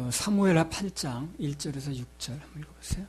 사무엘하 8장 1절에서 6절 한번 읽어보세요.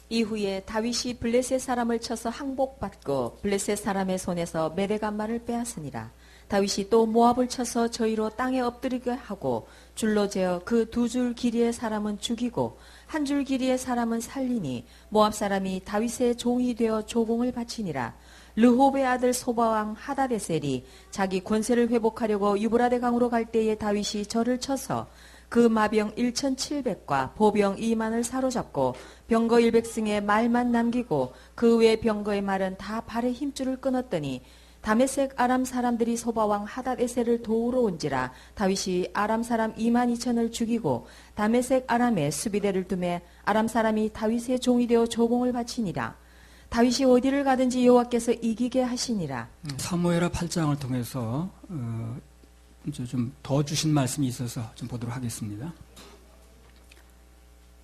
이후에 다윗이 블레셋 사람을 쳐서 항복받고 블레셋 사람의 손에서 메대간말을 빼앗으니라. 다윗이 또 모압을 쳐서 저희로 땅에 엎드리게 하고 줄로 재어 그 두 줄 길이의 사람은 죽이고 한 줄 길이의 사람은 살리니 모압 사람이 다윗의 종이 되어 조공을 바치니라. 르홉의 아들 소바왕 하다데셀이 자기 권세를 회복하려고 유브라데 강으로 갈 때에 다윗이 저를 쳐서 그 마병 1,700과 보병 2만을 사로잡고 병거 100승의 말만 남기고 그 외 병거의 말은 다 발의 힘줄을 끊었더니 다메섹 아람 사람들이 소바왕 하닷에셀을 도우러 온지라. 다윗이 아람 사람 2만 2천을 죽이고 다메섹 아람에 수비대를 두매 아람 사람이 다윗의 종이 되어 조공을 바치니라. 다윗이 어디를 가든지 여호와께서 이기게 하시니라. 사무엘하 8장을 통해서 이제 좀 더 주신 말씀이 있어서 좀 보도록 하겠습니다.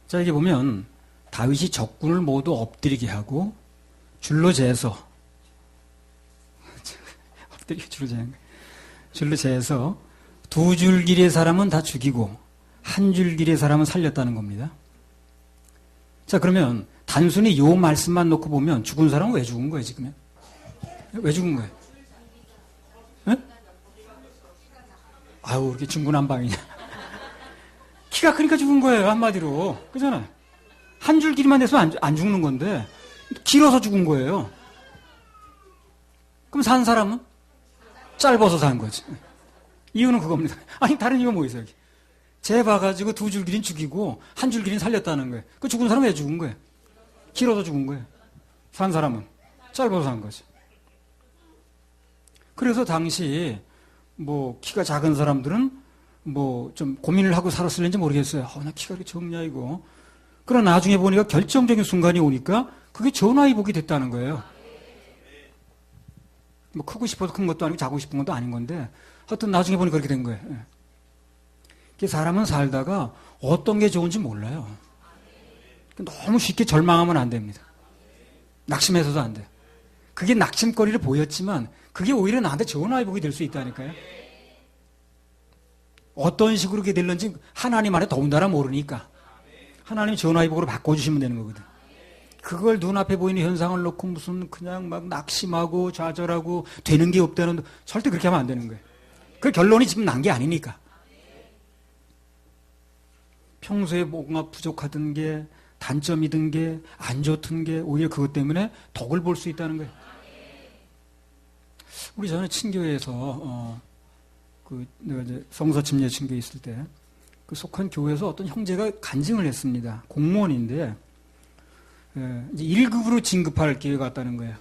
자, 여기 보면 다윗이 적군을 모두 엎드리게 하고 줄로 재서 엎드리게 줄로 재서 두 줄 길이의 사람은 다 죽이고 한 줄 길이의 사람은 살렸다는 겁니다. 자, 그러면 단순히 요 말씀만 놓고 보면 죽은 사람은 왜 죽은 거예요, 지금? 왜 죽은 거예요? 네? 아유, 이렇게 중구난방이냐. 키가 크니까 죽은 거예요, 한마디로. 그잖아요. 한 줄 길이만 됐으면 안 죽는 건데, 길어서 죽은 거예요. 그럼 산 사람은? 짧아서 산 거지. 이유는 그겁니다. 아니, 다른 이유가 뭐 있어요, 여기. 재봐가지고 두 줄 길이는 죽이고, 한 줄 길이는 살렸다는 거예요. 그 죽은 사람은 왜 죽은 거예요? 길어서 죽은 거예요. 산 사람은? 짧아서 산 거지. 그래서 당시, 키가 작은 사람들은 좀 고민을 하고 살았을는지 모르겠어요. 나 키가 이렇게 적냐, 이거. 그러나 나중에 보니까 결정적인 순간이 오니까 그게 전화위복이 됐다는 거예요. 크고 싶어서 큰 것도 아니고 작고 싶은 것도 아닌 건데, 하여튼 나중에 보니까 그렇게 된 거예요. 사람은 살다가 어떤 게 좋은지 몰라요. 너무 쉽게 절망하면 안 됩니다. 낙심해서도 안 돼요. 그게 낙심거리를 보였지만 그게 오히려 나한테 좋은 회복이 될 수 있다니까요. 어떤 식으로 그게 될는지 하나님 안에 더군다나 모르니까 하나님이 좋은 회복으로 바꿔주시면 되는 거거든. 그걸 눈앞에 보이는 현상을 놓고 무슨 그냥 막 낙심하고 좌절하고 되는 게 없다는, 절대 그렇게 하면 안 되는 거예요. 그 결론이 지금 난 게 아니니까. 평소에 뭔가 부족하던 게, 단점이든 게, 안 좋던 게 오히려 그것 때문에 덕을 볼 수 있다는 거예요. 우리 전에 친교회에서 내가 이제 성서침례 친교에 있을 때 그 속한 교회에서 어떤 형제가 간증을 했습니다. 공무원인데 이제 1급으로 진급할 기회가 왔다는 거예요.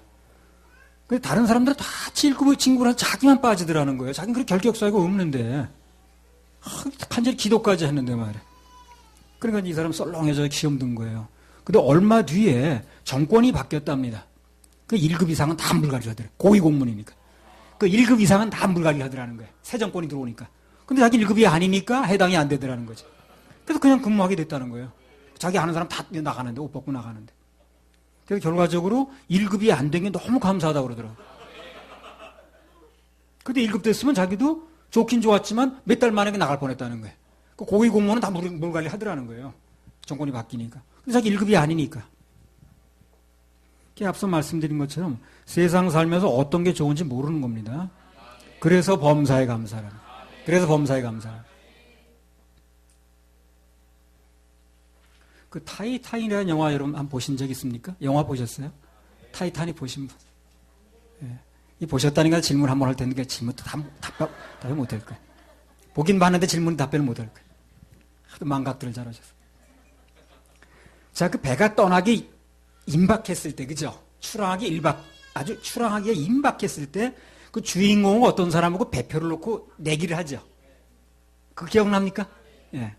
근데 다른 사람들은 다 7급으로 진급을 하고 자기만 빠지더라는 거예요. 자기는 그렇게 결격사유가 없는데 간절히 기도까지 했는데 말이에요. 그러니까 이 사람 썰렁해져 시험 든 거예요. 근데 얼마 뒤에 정권이 바뀌었답니다. 그 1급 이상은 다 물갈이를 하더래요. 고위 공무원이니까. 그 1급 이상은 다 물갈이를 하더라는 거예요. 새 정권이 들어오니까. 근데 자기 1급이 아니니까 해당이 안 되더라는 거죠. 그래서 그냥 근무하게 됐다는 거예요. 자기 아는 사람 다 나가는데, 옷 벗고 나가는데. 그래서 결과적으로 1급이 안 된 게 너무 감사하다고 그러더라고요. 근데 1급 됐으면 자기도 좋긴 좋았지만 몇 달 만에 나갈 뻔했다는 거예요. 그 고위 공무원은 다 물갈이 하더라는 거예요. 정권이 바뀌니까. 근데 자기 1급이 아니니까. 앞서 말씀드린 것처럼 세상 살면서 어떤 게 좋은지 모르는 겁니다. 그래서 범사에 감사라. 그래서 범사에 감사라. 그 타이탄이라는 영화 여러분 한번 보신 적 있습니까? 영화 보셨어요? 타이탄이 보신 분? 예. 이 보셨다니까 질문 한번 할 텐데 질문도 답변 못 할 거예요. 보긴 봤는데 질문 답변을 못 할 거예요. 하도 망각들을 잘하셔서. 자, 그 배가 떠나기 임박했을 때, 그죠? 아주 출항하기가 임박했을 때, 그 주인공은 어떤 사람하고 배표를 놓고 내기를 하죠. 그 기억납니까? 예.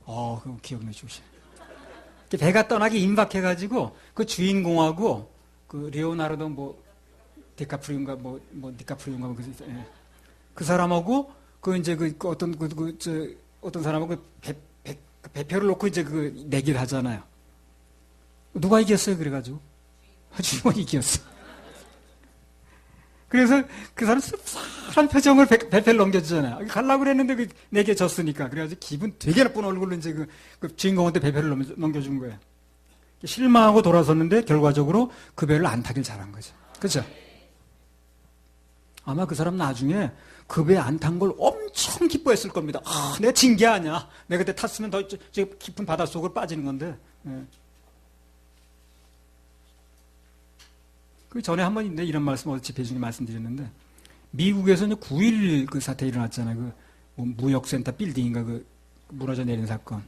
그럼 기억내 주시네. 배가 떠나기 임박해가지고, 그 주인공하고, 그 레오나르도 디카프리오인가, 그 사람하고, 어떤 사람하고 배표를 놓고 이제 내기를 하잖아요. 누가 이겼어요? 그래가지고 주인공이 이겼어. 그래서 그 사람 씁쓸한 표정을 배패를 넘겨주잖아요. 가려고 그랬는데 내게 졌으니까. 그래가지고 기분 되게 나쁜 얼굴로 이제 그 주인공한테 배패를 넘겨준 거예요. 실망하고 돌아섰는데 결과적으로 그 배를 안 타길 잘한 거죠. 그렇죠? 아마 그 사람 나중에 그 배 안 탄 걸 엄청 기뻐했을 겁니다. 아, 내가 진 게 아니야. 내가 그때 탔으면 더 깊은 바닷속으로 빠지는 건데. 예. 그 전에 한 번 이런 말씀 어디 집회 중에 말씀드렸는데, 미국에서 이제 9.11 그 사태 일어났잖아요. 뭐 무역센터 빌딩인가 그 무너져 내린 사건.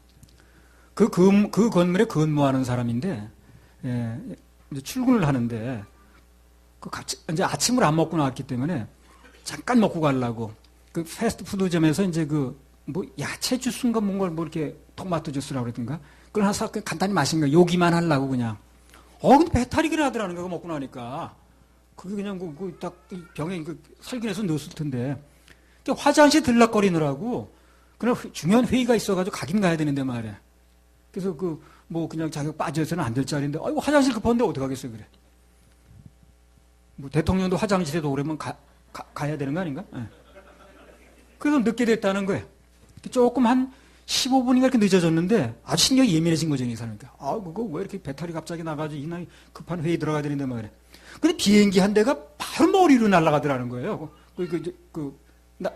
그 건물에 근무하는 사람인데, 예, 이제 출근을 하는데, 이제 아침을 안 먹고 나왔기 때문에 잠깐 먹고 가려고 그 패스트푸드점에서 이제 뭐 야채 주스인가 뭔가 뭐 이렇게 토마토 주스라고 그러던가 그걸 하나 사 간단히 마신 거야. 요기만 하려고 그냥. 근데 배탈이긴 하더라는 거 먹고 나니까. 그게 그냥 딱 병에 살균해서 넣었을 텐데. 화장실 들락거리느라고 그냥 중요한 회의가 있어가지고 가긴 가야 되는데 말이야. 그래서 뭐 그냥 자기가 빠져서는 안 될 자리인데, 아이고 화장실 급한데 어떡하겠어요, 그래. 뭐 대통령도 화장실에도 오려면 가야 되는 거 아닌가? 네. 그래서 늦게 됐다는 거예요. 조금 한 15분인가 이렇게 늦어졌는데 아주 신경이 예민해진 거죠, 이 사람이니까. 그거 왜 이렇게 배탈이 갑자기 나가지고 이날 급한 회의 들어가야 되는데 말이야. 근데 비행기 한 대가 바로 머리로 날아가더라는 거예요.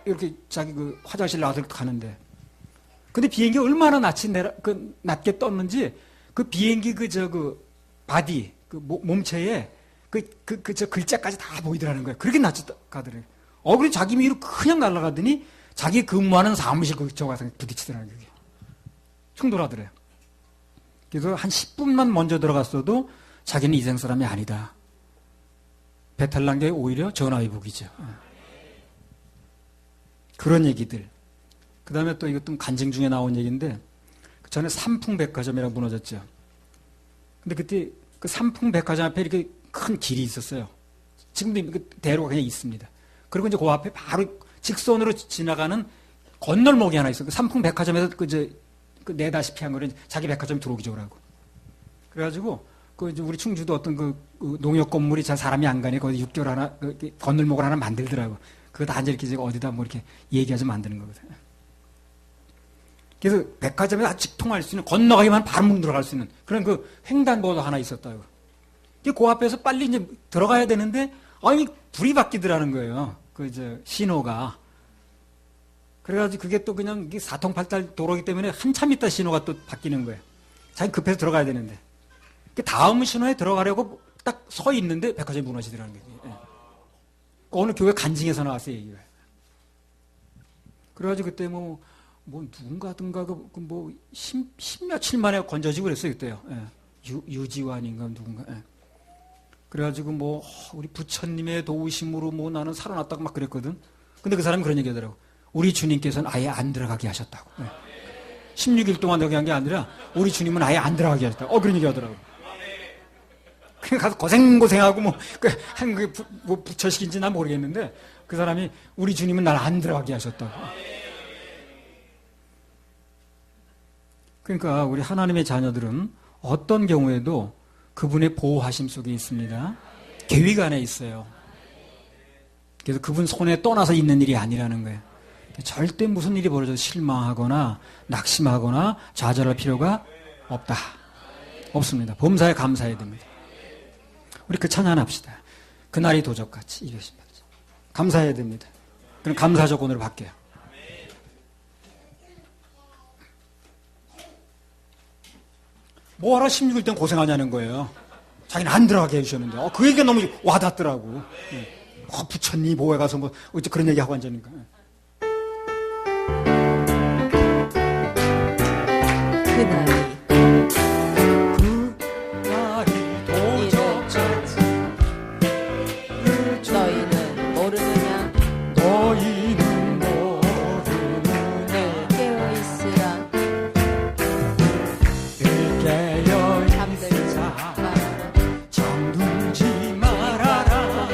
이렇게 자기 화장실 나와서 가는데. 근데 비행기 얼마나 낮게 떴는지 그 비행기 바디, 몸체에 저 글자까지 다 보이더라는 거예요. 그렇게 낮게 가더래요. 그래서 자기 위로 그냥 날아가더니 자기 근무하는 사무실 저 가서 부딪히더라는 거예요. 충돌하더래요. 그래서 한 10분만 먼저 들어갔어도 자기는 이생 사람이 아니다. 배탈 난 게 오히려 전화위복이죠. 그런 얘기들. 그 다음에 또 이것도 간증 중에 나온 얘기인데, 전에 삼풍백화점이라고 무너졌죠. 근데 그때 그 삼풍백화점 앞에 이렇게 큰 길이 있었어요. 지금도 대로가 그냥 있습니다. 그리고 이제 그 앞에 바로 직선으로 지나가는 건널목이 하나 있어요. 그 삼풍백화점에서 내다시피 한 거는 자기 백화점 들어오기 좋으라고. 그래가지고 우리 충주도 어떤 농협 건물이 잘 사람이 안 가니 거기 6개월 하나 건널목을 하나 만들더라고. 그거 다 이제 이렇게 어디다 뭐 이렇게 얘기하지 만드는 거거든요. 그래서 백화점에 다 직통할 수 있는, 건너가기만 바로 문 들어갈 수 있는 그런 횡단보도 하나 있었다고. 그 앞에서 빨리 이제 들어가야 되는데, 불이 바뀌더라는 거예요. 신호가. 그래가지고 그게 또 그냥 사통팔달 도로이기 때문에 한참 있다 신호가 또 바뀌는 거예요. 자기 급해서 들어가야 되는데. 다음 신호에 들어가려고 딱 서 있는데 백화점이 무너지더라는 거예요. 예. 어느 교회 간증에서 나왔어요, 얘기가. 그래가지고 그때 누군가든가 십며칠 만에 건져지고 그랬어요, 그때요. 예. 유지환인가 누군가. 예. 그래가지고 우리 부처님의 도우심으로 나는 살아났다고 막 그랬거든. 근데 그 사람이 그런 얘기 하더라고. 우리 주님께서는 아예 안 들어가게 하셨다고. 예. 16일 동안 여기 한 게 아니라 우리 주님은 아예 안 들어가게 하셨다고. 그런 얘기 하더라고. 그냥 가서 고생하고 부처식인지 난 모르겠는데 그 사람이 우리 주님은 날 안 들어가게 하셨다고. 그러니까 우리 하나님의 자녀들은 어떤 경우에도 그분의 보호하심 속에 있습니다. 계획 안에 있어요. 그래서 그분 손에 떠나서 있는 일이 아니라는 거예요. 절대 무슨 일이 벌어져도 실망하거나 낙심하거나 좌절할 필요가 없다. 없습니다. 범사에 감사해야 됩니다. 우리 찬양합시다. 그날이 도적같이 이것입니다. 감사해야 됩니다. 그럼 감사 조건으로 바뀌어요. 뭐하러 16일 땐 고생하냐는 거예요. 자기는 안 들어가게 해주셨는데. 그 얘기가 너무 와닿더라고. 부처님 뭐에 가서 어째 그런 얘기하고 앉았는가. 그날이 도적같이 너희는 모르느냐? 너희는 모르느냐? 깨어있으라. 깨어 잠들지 말아라. 잠들지 말아라.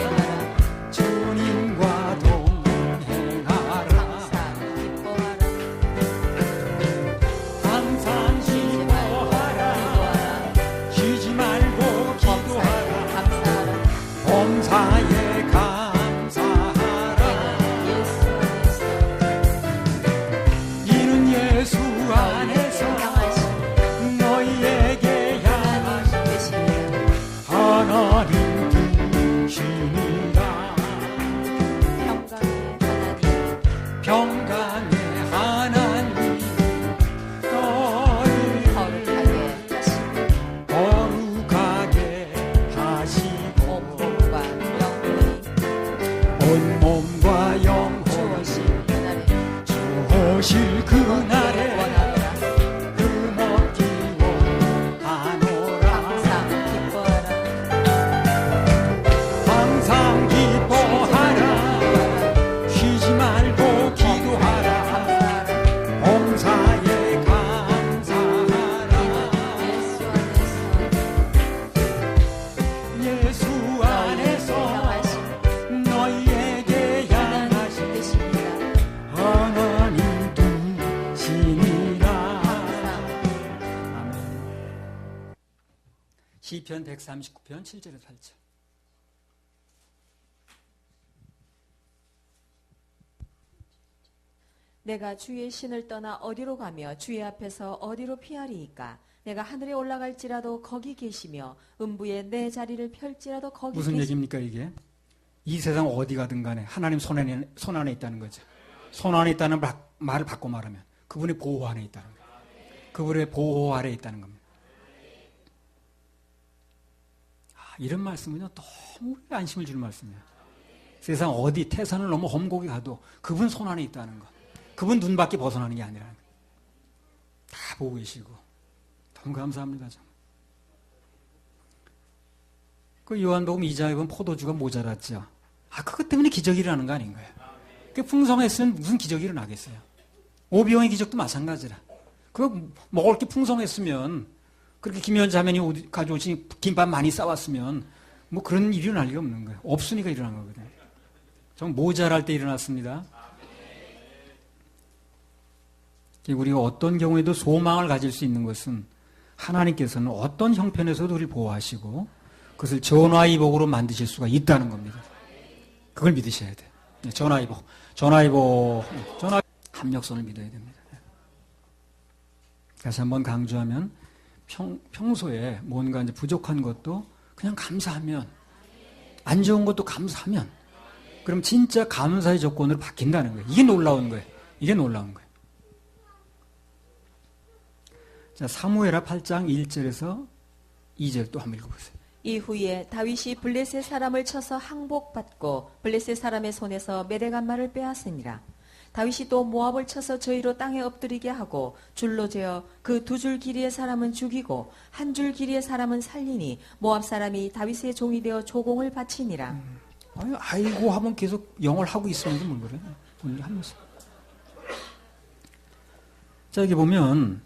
주님과 동행하라. 항상 기뻐하라. 항상 시편 139편 7절에서 8절. 내가 주의 신을 떠나 어디로 가며 주의 앞에서 어디로 피하리이까? 내가 하늘에 올라갈지라도 거기 계시며 음부에 내 자리를 펼지라도 거기 무슨 계시. 얘기입니까 이게? 이 세상 어디 가든 간에 하나님 손 안에 있다는 거죠. 손 안에 있다는 말을 바꿔 말하면 그분의 보호 안에 있다는 거예요. 그분의 보호 아래에 있다는 겁니다. 이런 말씀은요 너무 안심을 주는 말씀이에요. 세상 어디 태산을 넘어 험곡에 가도 그분 손 안에 있다는 것. 그분 눈 밖에 벗어나는 게 아니라는 거예요. 다 보고 계시고 너무 감사합니다. 정말. 그 요한복음 2장에 보면 포도주가 모자랐죠. 그것 때문에 기적이 일어나는 거 아닌가요? 그 풍성했으면 무슨 기적이 일어나겠어요? 오병의 기적도 마찬가지라. 그거 먹을 게 풍성했으면 그렇게 김연자매니 가져오신 김밥 많이 싸왔으면 뭐 그런 일이 일어날 리가 없는 거예요. 없으니까 일어난 거거든요. 정말 모자랄 때 일어났습니다. 우리가 어떤 경우에도 소망을 가질 수 있는 것은 하나님께서는 어떤 형편에서도 우리를 보호하시고 그것을 전화위복으로 만드실 수가 있다는 겁니다. 그걸 믿으셔야 돼요. 전화위복, 합력선을 믿어야 됩니다. 다시 한번 강조하면 평소에 뭔가 이제 부족한 것도 그냥 감사하면, 안 좋은 것도 감사하면, 그럼 진짜 감사의 조건으로 바뀐다는 거예요. 이게 놀라운 거예요. 이게 놀라운 거예요. 자, 사무엘하 8장 1절에서 2절 또 한번 읽어보세요. 이후에 다윗이 블레셋 사람을 쳐서 항복받고 블레셋 사람의 손에서 메대간말을 빼앗으니라. 다윗이 또 모압을 쳐서 저희로 땅에 엎드리게 하고 줄로 재어 그 두 줄 길이의 사람은 죽이고 한 줄 길이의 사람은 살리니 모압 사람이 다윗의 종이 되어 조공을 바치니라. 아이고 하면 계속 영어를 하고 있으면서 뭘 그래? 오늘 하면서. 자, 여기 보면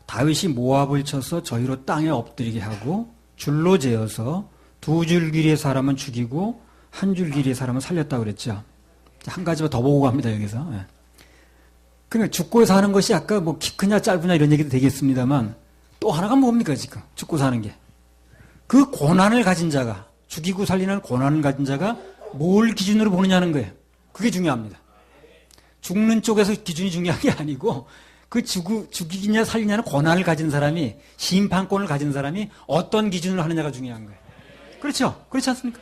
다윗이 모압을 쳐서 저희로 땅에 엎드리게 하고 줄로 재어서 두 줄 길이의 사람은 죽이고 한 줄 길이의 사람은 살렸다고 그랬죠. 한 가지만 더 보고 갑니다, 여기서. 그러니까 죽고 사는 것이 아까 뭐 키 크냐 짧으냐 이런 얘기도 되겠습니다만 또 하나가 뭡니까, 지금? 죽고 사는 게. 그 고난을 가진 자가, 죽이고 살리는 고난을 가진 자가 뭘 기준으로 보느냐는 거예요. 그게 중요합니다. 죽는 쪽에서 기준이 중요한 게 아니고 그 죽이냐 살리냐는 고난을 가진 사람이, 심판권을 가진 사람이 어떤 기준으로 하느냐가 중요한 거예요. 그렇죠? 그렇지 않습니까?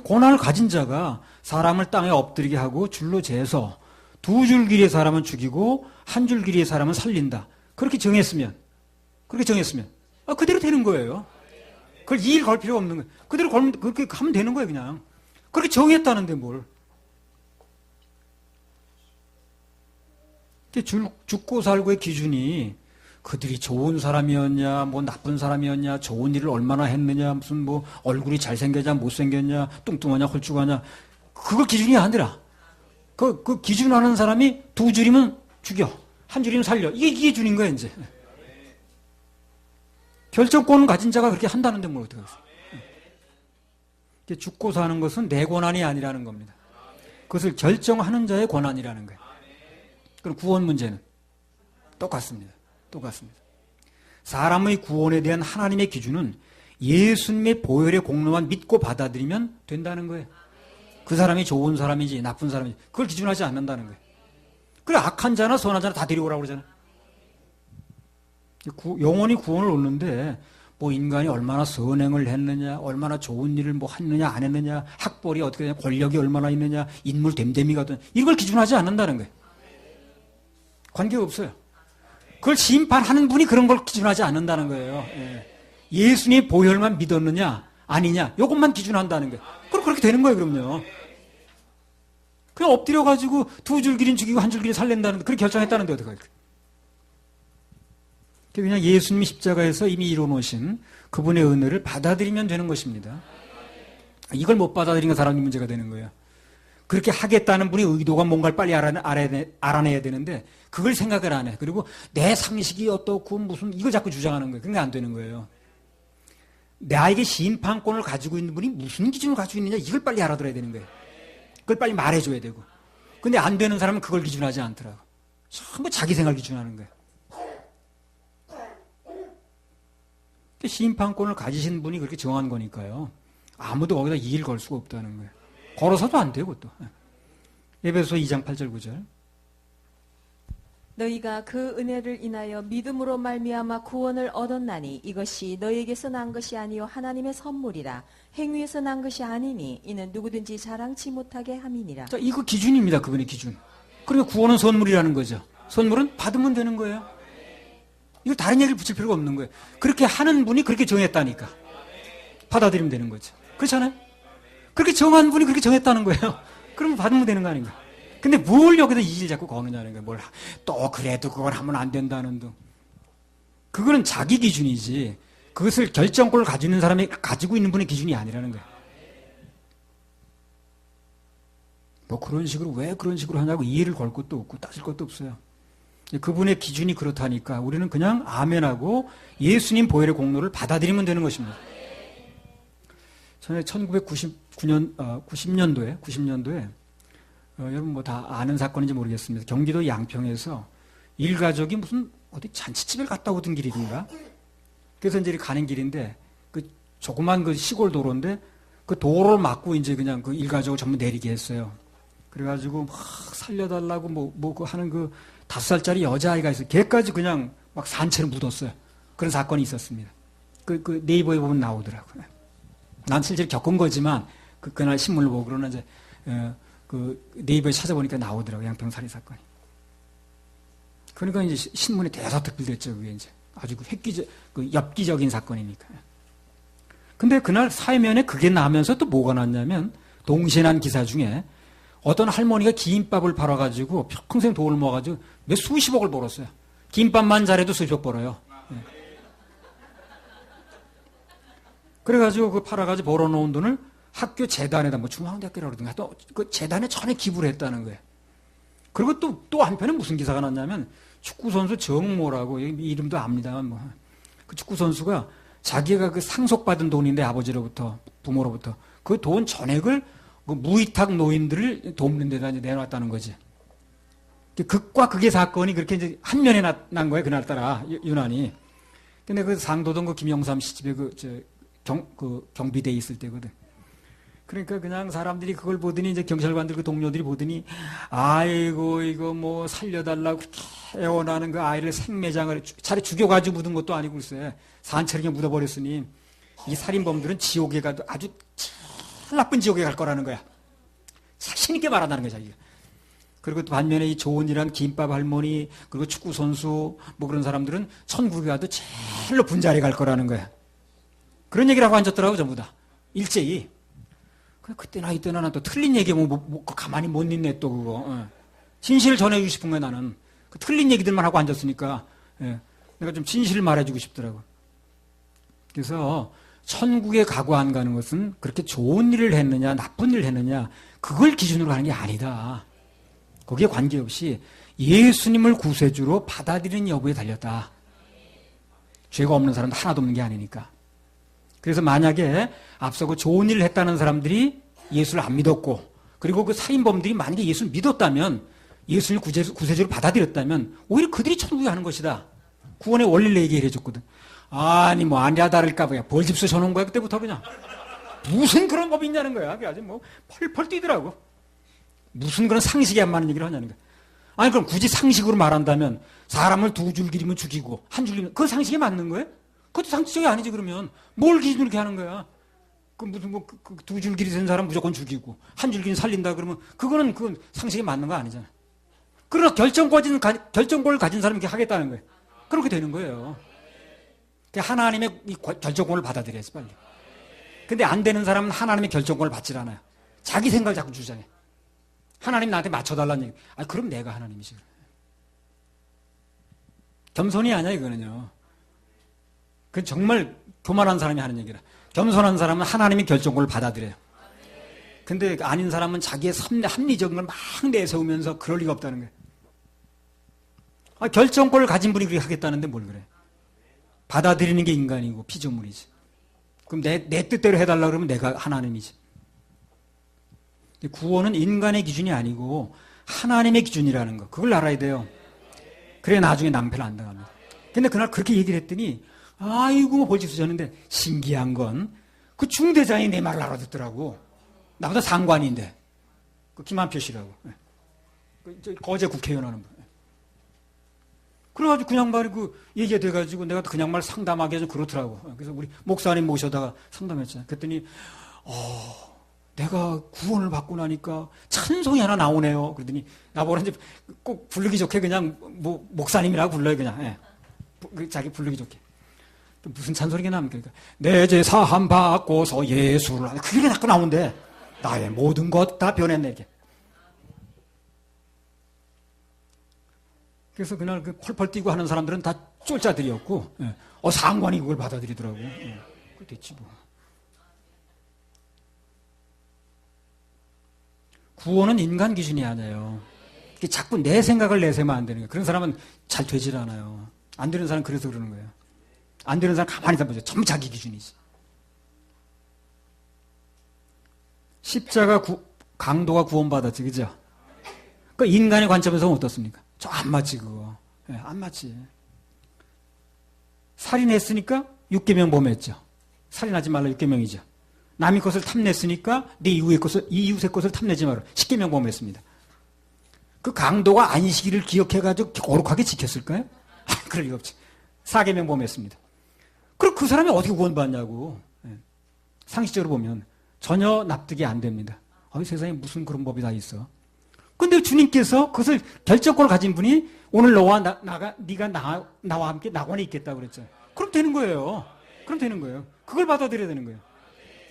고난을 가진 자가 사람을 땅에 엎드리게 하고 줄로 재서 두 줄 길이의 사람은 죽이고 한 줄 길이의 사람은 살린다. 그렇게 정했으면 그대로 되는 거예요. 그걸 일 걸 필요가 없는 거예요. 그대로 그렇게 하면 되는 거예요, 그냥. 그렇게 정했다는데 뭘. 죽고 살고의 기준이 그들이 좋은 사람이었냐, 뭐 나쁜 사람이었냐, 좋은 일을 얼마나 했느냐, 무슨 뭐 얼굴이 잘생겼냐, 못생겼냐, 뚱뚱하냐, 홀쭉하냐, 그거 기준이 아니라 그 기준하는 사람이 두 줄이면 죽여, 한 줄이면 살려. 이게 기준인 거야, 이제. 결정권을 가진 자가 그렇게 한다는데 뭘 어떻게 하겠어요. 죽고 사는 것은 내 권한이 아니라는 겁니다. 그것을 결정하는 자의 권한이라는 거예요. 그럼 구원 문제는 똑같습니다. 사람의 구원에 대한 하나님의 기준은 예수님의 보혈의 공로만 믿고 받아들이면 된다는 거예요. 그 사람이 좋은 사람인지 나쁜 사람인지 그걸 기준하지 않는다는 거예요. 그래, 악한 자나 선한 자나 다 데리고 오라고 그러잖아요. 영원히 구원을 얻는데 뭐 인간이 얼마나 선행을 했느냐, 얼마나 좋은 일을 뭐 했느냐 안 했느냐, 학벌이 어떻게 되냐, 권력이 얼마나 있느냐, 인물 됨됨이가 든 이걸 기준하지 않는다는 거예요. 관계가 없어요. 그걸 심판하는 분이 그런 걸 기준하지 않는다는 거예요. 예수님의 보혈만 믿었느냐 아니냐 이것만 기준한다는 거예요. 그럼 그렇게 되는 거예요. 그럼요. 그냥 엎드려가지고 두 줄 길이는 죽이고 한 줄 길이는 살린다는 그렇게 결정했다는데 어떡할까요? 그냥 예수님이 십자가에서 이미 이뤄놓으신 그분의 은혜를 받아들이면 되는 것입니다. 이걸 못 받아들이는 사람이 문제가 되는 거예요. 그렇게 하겠다는 분이 의도가 뭔가를 빨리 알아내야 되는데 그걸 생각을 안 해. 그리고 내 상식이 어떻고 무슨 이거 자꾸 주장하는 거예요. 그게 안 되는 거예요. 나에게 심판권을 가지고 있는 분이 무슨 기준을 가지고 있느냐 이걸 빨리 알아들어야 되는 거예요. 그걸 빨리 말해줘야 되고. 근데 안 되는 사람은 그걸 기준하지 않더라고. 전부 자기 생활 기준하는 거예요. 심판권을 가지신 분이 그렇게 정한 거니까요. 아무도 거기다 이의를 걸 수가 없다는 거예요. 걸어서도 안 되고 또. 에베소 2장 8절 9절. 너희가 그 은혜를 인하여 믿음으로 말미암아 구원을 얻었나니 이것이 너희에게서 난 것이 아니요 하나님의 선물이라. 행위에서 난 것이 아니니 이는 누구든지 자랑치 못하게 함이니라. 자, 이거 기준입니다. 그분의 기준. 그러니까 구원은 선물이라는 거죠. 선물은 받으면 되는 거예요. 이거 다른 얘기를 붙일 필요가 없는 거예요. 그렇게 하는 분이 그렇게 정했다니까. 받아들이면 되는 거죠. 그렇잖아요? 그렇게 정한 분이 그렇게 정했다는 거예요. 그러면 받으면 되는 거 아닌가? 근데 뭘 여기다 이의를 자꾸 거느냐는 거예요. 뭘 또 그래도 그걸 하면 안 된다는 등. 그거는 자기 기준이지. 그것을 결정권을 가지는 사람이 가지고 있는 분의 기준이 아니라는 거예요. 뭐 그런 식으로 왜 그런 식으로 하냐고 이해를 걸 것도 없고 따질 것도 없어요. 그분의 기준이 그렇다니까 우리는 그냥 아멘하고 예수님 보혈의 공로를 받아들이면 되는 것입니다. 전에 90년도에 여러분 뭐 다 아는 사건인지 모르겠습니다. 경기도 양평에서 일가족이 무슨 어디 잔치집을 갔다 오던 길인가? 그래서 이제 가는 길인데 그 조그만 그 시골 도로인데 그 도로를 막고 이제 그냥 그 일가족을 전부 내리게 했어요. 그래가지고 막 살려달라고 뭐 하는 그 5살짜리 여자아이가 있어요. 걔까지 그냥 막 산채로 묻었어요. 그런 사건이 있었습니다. 그 네이버에 보면 나오더라고요. 난 실제로 겪은 거지만 그날 신문을 보고 그러나 이제 그 네이버에 찾아보니까 나오더라고요. 양평 살인 사건이. 그러니까 이제 신문에 대서특필됐죠. 그게 이제 아주 엽기적인 사건이니까. 근데 그날 사회면에 그게 나면서 또 뭐가 났냐면 동시에 난 기사 중에 어떤 할머니가 김밥을 팔아가지고 평생 돈을 모아가지고 몇 수십억을 벌었어요. 김밥만 잘해도 수십억 벌어요. 네. 그래가지고 그 팔아가지고 벌어놓은 돈을 학교 재단에다 뭐 중앙대학교라 그러든가 또 그 재단에 전에 기부를 했다는 거예요. 그리고 또 한편에 무슨 기사가 났냐면 축구선수 정모라고 이름도 압니다만 뭐 그 축구선수가 자기가 그 상속받은 돈인데 아버지로부터 부모로부터 그 돈 전액을 그 무위탁 노인들을 돕는 데다 이제 내놨다는 거지. 극과 극의 사건이 그렇게 이제 한 면에 난 거예요. 그날따라 유난히. 근데 그 상도동 그 김영삼 씨 집에 경비대에 있을 때거든. 그러니까 그냥 사람들이 그걸 보더니 이제 경찰관들 그 동료들이 보더니 아이고 이거 뭐 살려달라고 애원하는 그 아이를 생매장을 차라리 죽여가지고 묻은 것도 아니고 글쎄 산채로 그냥 묻어버렸으니 이 살인범들은 지옥에 가도 아주 제일 나쁜 지옥에 갈 거라는 거야. 자신 있게 말한다는 거야 자기가. 그리고 또 반면에 이 조은이란 김밥 할머니 그리고 축구 선수 뭐 그런 사람들은 천국에 가도 제일로 분자리에 갈 거라는 거야. 그런 얘기를 하고 앉았더라고 전부 다 일제히. 그때나 이때나 난 또 틀린 얘기하면 가만히 못 있네 또 그거. 진실을 전해주고 싶은 거야 나는. 그 틀린 얘기들만 하고 앉았으니까 내가 좀 진실을 말해주고 싶더라고. 그래서 천국에 가고 안 가는 것은 그렇게 좋은 일을 했느냐 나쁜 일을 했느냐 그걸 기준으로 가는 게 아니다. 거기에 관계없이 예수님을 구세주로 받아들이는 여부에 달렸다. 죄가 없는 사람도 하나도 없는 게 아니니까. 그래서 만약에 앞서 그 좋은 일을 했다는 사람들이 예수를 안 믿었고 그리고 그 살인범들이 만약에 예수를 믿었다면 예수를 구세주로 받아들였다면 오히려 그들이 천국에 가는 것이다. 구원의 원리를 얘기해 줬거든. 아니 뭐 아니라 다를까 뭐야 벌집수 쳐놓은 거야 그때부터 그냥. 무슨 그런 법이 있냐는 거야. 그게 아주 뭐 펄펄 뛰더라고. 무슨 그런 상식이 안 맞는 얘기를 하냐는 거야. 아니 그럼 굳이 상식으로 말한다면 사람을 두 줄 길이면 죽이고 한 줄 길이면 그 상식에 맞는 거예요? 그것도 상식적이 아니지 그러면 뭘 기준으로 이렇게 하는 거야? 그 무슨 뭐 두 줄 길이 된 사람 무조건 죽이고 한 줄 길이 살린다 그러면 그거는 그 상식에 맞는 거 아니잖아. 그러나 결정권을 가진 사람이 이렇게 하겠다는 거예요. 그렇게 되는 거예요. 하나님의 이 결정권을 받아들여야지 빨리. 근데 안 되는 사람은 하나님의 결정권을 받질 않아요. 자기 생각을 자꾸 주장해. 하나님 나한테 맞춰달라는 얘기. 아 그럼 내가 하나님이지. 겸손이 아니야 이거는요. 그건 정말 교만한 사람이 하는 얘기라. 겸손한 사람은 하나님의 결정권을 받아들여요. 근데 아닌 사람은 자기의 합리적인 걸 막 내세우면서 그럴 리가 없다는 거예요. 아, 결정권을 가진 분이 그렇게 하겠다는데 뭘 그래. 받아들이는 게 인간이고 피조물이지. 그럼 내 뜻대로 해달라 그러면 내가 하나님이지. 구원은 인간의 기준이 아니고 하나님의 기준이라는 거. 그걸 알아야 돼요. 그래 나중에 낭패를 안 당합니다. 근데 그날 그렇게 얘기를 했더니 아이고 뭐 벌칙 주셨는데 신기한 건 그 중대장이 내 말을 알아듣더라고. 나보다 상관인데. 그 김한표 씨라고. 그 거제 국회의원 하는 분. 그래가지고 그냥 말이 얘기가 돼가지고 내가 그냥 말 상담하기 좀 그렇더라고. 그래서 우리 목사님 모셔다가 상담했잖아요. 그랬더니, 내가 구원을 받고 나니까 찬송이 하나 나오네요. 그러더니 나보고 이제 꼭 부르기 좋게 그냥 목사님이라고 불러요. 그냥. 예. 자기 부르기 좋게. 무슨 찬송이가 나옵니까? 그러니까 내 죄 사함 받고서 예수를 하네. 그게 자꾸 나오는데 나의 모든 것 다 변했네. 이게. 그래서 그날 그 펄펄 뛰고 하는 사람들은 다 쫄자들이었고, 상관이 그걸 받아들이더라고. 그 됐지 뭐. 구원은 인간 기준이 아니에요. 자꾸 내 생각을 내세면 안 되는 거예요. 그런 사람은 잘 되질 않아요. 안 되는 사람은 그래서 그러는 거예요. 안 되는 사람 가만히 있어보세요. 전부 자기 기준이지. 십자가 강도가 구원받았지, 그죠? 그 인간의 관점에서 어떻습니까? 저 안 맞지, 그거. 안 맞지. 살인했으니까 6계명 범했죠. 살인하지 말라 6계명이죠. 남의 것을 탐냈으니까 내 이웃의 것을 탐내지 마라. 10계명 범했습니다. 그 강도가 안식일을 기억해가지고 거룩하게 지켰을까요? 그럴 리가 없지. 4계명 범했습니다. 그럼 그 사람이 어떻게 구원받냐고. 상식적으로 보면 전혀 납득이 안 됩니다. 세상에 무슨 그런 법이 다 있어. 근데 주님께서 그것을 결정권을 가진 분이 오늘 네가 나와 함께 낙원에 있겠다고 그랬잖아요. 그럼 되는 거예요. 그럼 되는 거예요. 그걸 받아들여야 되는 거예요.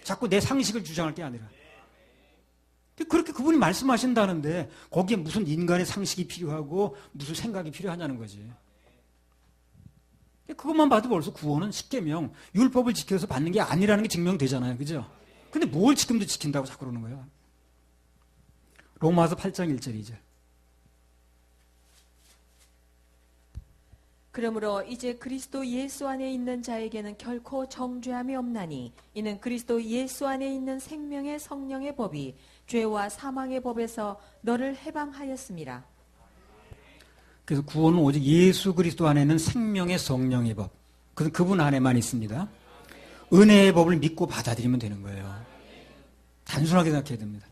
자꾸 내 상식을 주장할 게 아니라. 그렇게 그분이 말씀하신다는데 거기에 무슨 인간의 상식이 필요하고 무슨 생각이 필요하냐는 거지. 그것만 봐도 벌써 구원은 10계명, 율법을 지켜서 받는 게 아니라는 게 증명되잖아요. 그죠? 근데 뭘 지금도 지킨다고 자꾸 그러는 거예요. 로마서 8장 1절 2절. 그러므로 이제 그리스도 예수 안에 있는 자에게는 결코 정죄함이 없나니 이는 그리스도 예수 안에 있는 생명의 성령의 법이 죄와 사망의 법에서 너를 해방하였습니다. 그래서 구원은 오직 예수 그리스도 안에는 생명의 성령의 법. 그분 안에만 있습니다. 은혜의 법을 믿고 받아들이면 되는 거예요. 단순하게 생각해야 됩니다.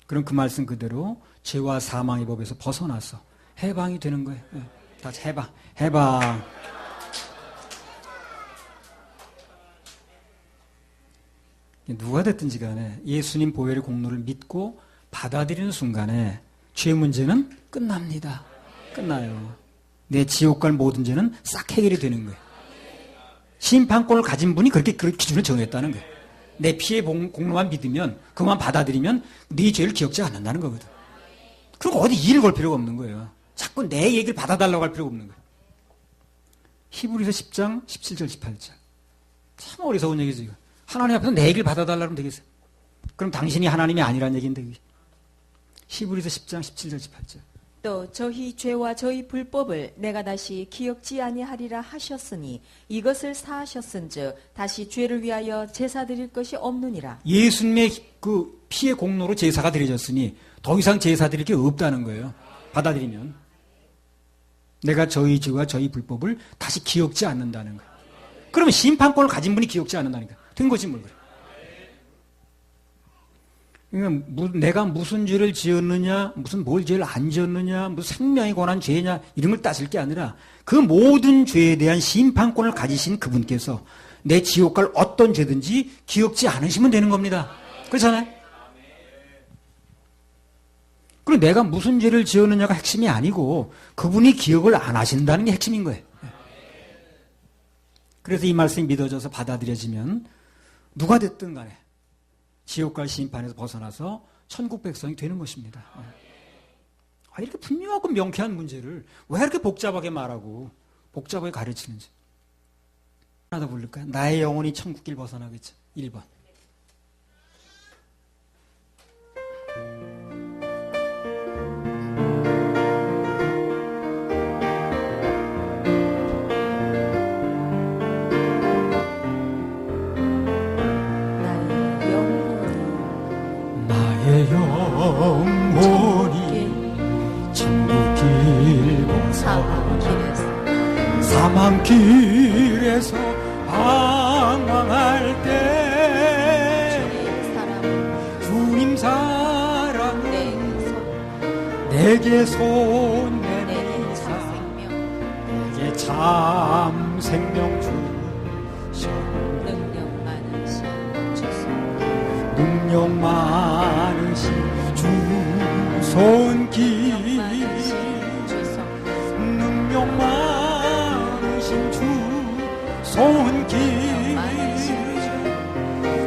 그럼 그 말씀 그대로 죄와 사망의 법에서 벗어나서 해방이 되는 거예요. 다시 해방. 누가 됐든지 간에 예수님 보혈의 공로를 믿고 받아들이는 순간에 죄 문제는 끝납니다. 끝나요. 내 지옥 갈 모든 죄는 싹 해결이 되는 거예요. 심판권을 가진 분이 그렇게 그 기준을 정했다는 거예요. 내 피의 공로만 믿으면, 그만 받아들이면 네 죄를 기억지 않는다는 거거든. 그리고 어디 일을 걸 필요가 없는 거예요. 자꾸 내 얘기를 받아달라고 할 필요가 없는 거예요. 히브리서 10장 17절 18절. 참 어리석은 얘기죠. 이거. 하나님 앞에서 내 얘기를 받아달라고 하면 되겠어요. 그럼 당신이 하나님이 아니란 얘기인데. 히브리서 10장 17절 18절. 또 저희 죄와 저희 불법을 내가 다시 기억지 아니하리라 하셨으니 이것을 사하셨은즉 다시 죄를 위하여 제사 드릴 것이 없느니라. 예수님의 그 피의 공로로 제사가 드려졌으니 더 이상 제사 드릴 게 없다는 거예요. 받아들이면. 내가 저희 죄와 저희 불법을 다시 기억지 않는다는 거예요. 그러면 심판권을 가진 분이 기억지 않는다니까. 된 거지 뭘 그래. 그러니까 내가 무슨 죄를 지었느냐, 무슨 뭘 죄를 안 지었느냐, 무슨 생명에 관한 죄냐 이런 걸 따질 게 아니라 그 모든 죄에 대한 심판권을 가지신 그분께서 내 지옥 갈 어떤 죄든지 기억지 않으시면 되는 겁니다. 그렇잖아요? 그리고 내가 무슨 죄를 지었느냐가 핵심이 아니고 그분이 기억을 안 하신다는 게 핵심인 거예요. 그래서 이 말씀이 믿어져서 받아들여지면 누가 됐든 간에 지옥 갈 심판에서 벗어나서 천국 백성이 되는 것입니다. 이렇게 분명하고 명쾌한 문제를 왜 이렇게 복잡하게 말하고 복잡하게 가르치는지. 하나 더 부를까요? 나의 영혼이 천국길 벗어나겠죠. 1번. 영혼이 천국길 벗어나 사망길에서 방황할 때 주님 사랑 내게 손 내밀사 내게 참 생명 주셨네. 능력 많으신 주 손길 능력 많으신 주 손길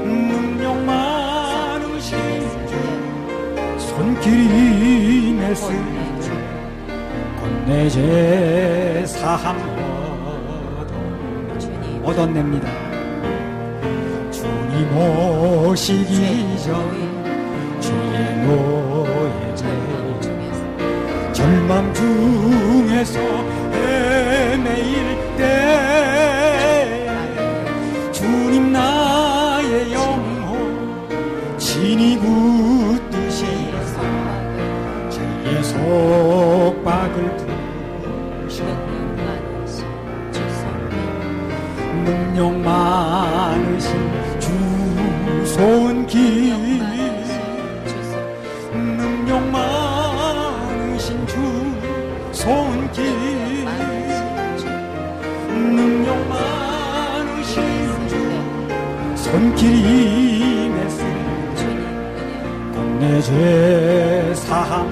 능력 많으신 주 손길이 맺을 내 죄 사함 얻어냅니다. 주님 오시기 전 죄의 노예 절망 중에서 헤매일 때 주님 나의 영혼 친히 붙드시사 죄의 속박을 푸셨네. 능력 많으신 주 손길 능력 많으신 주 손길 능력 많으신 주 손길이 맺을 내 죄 사함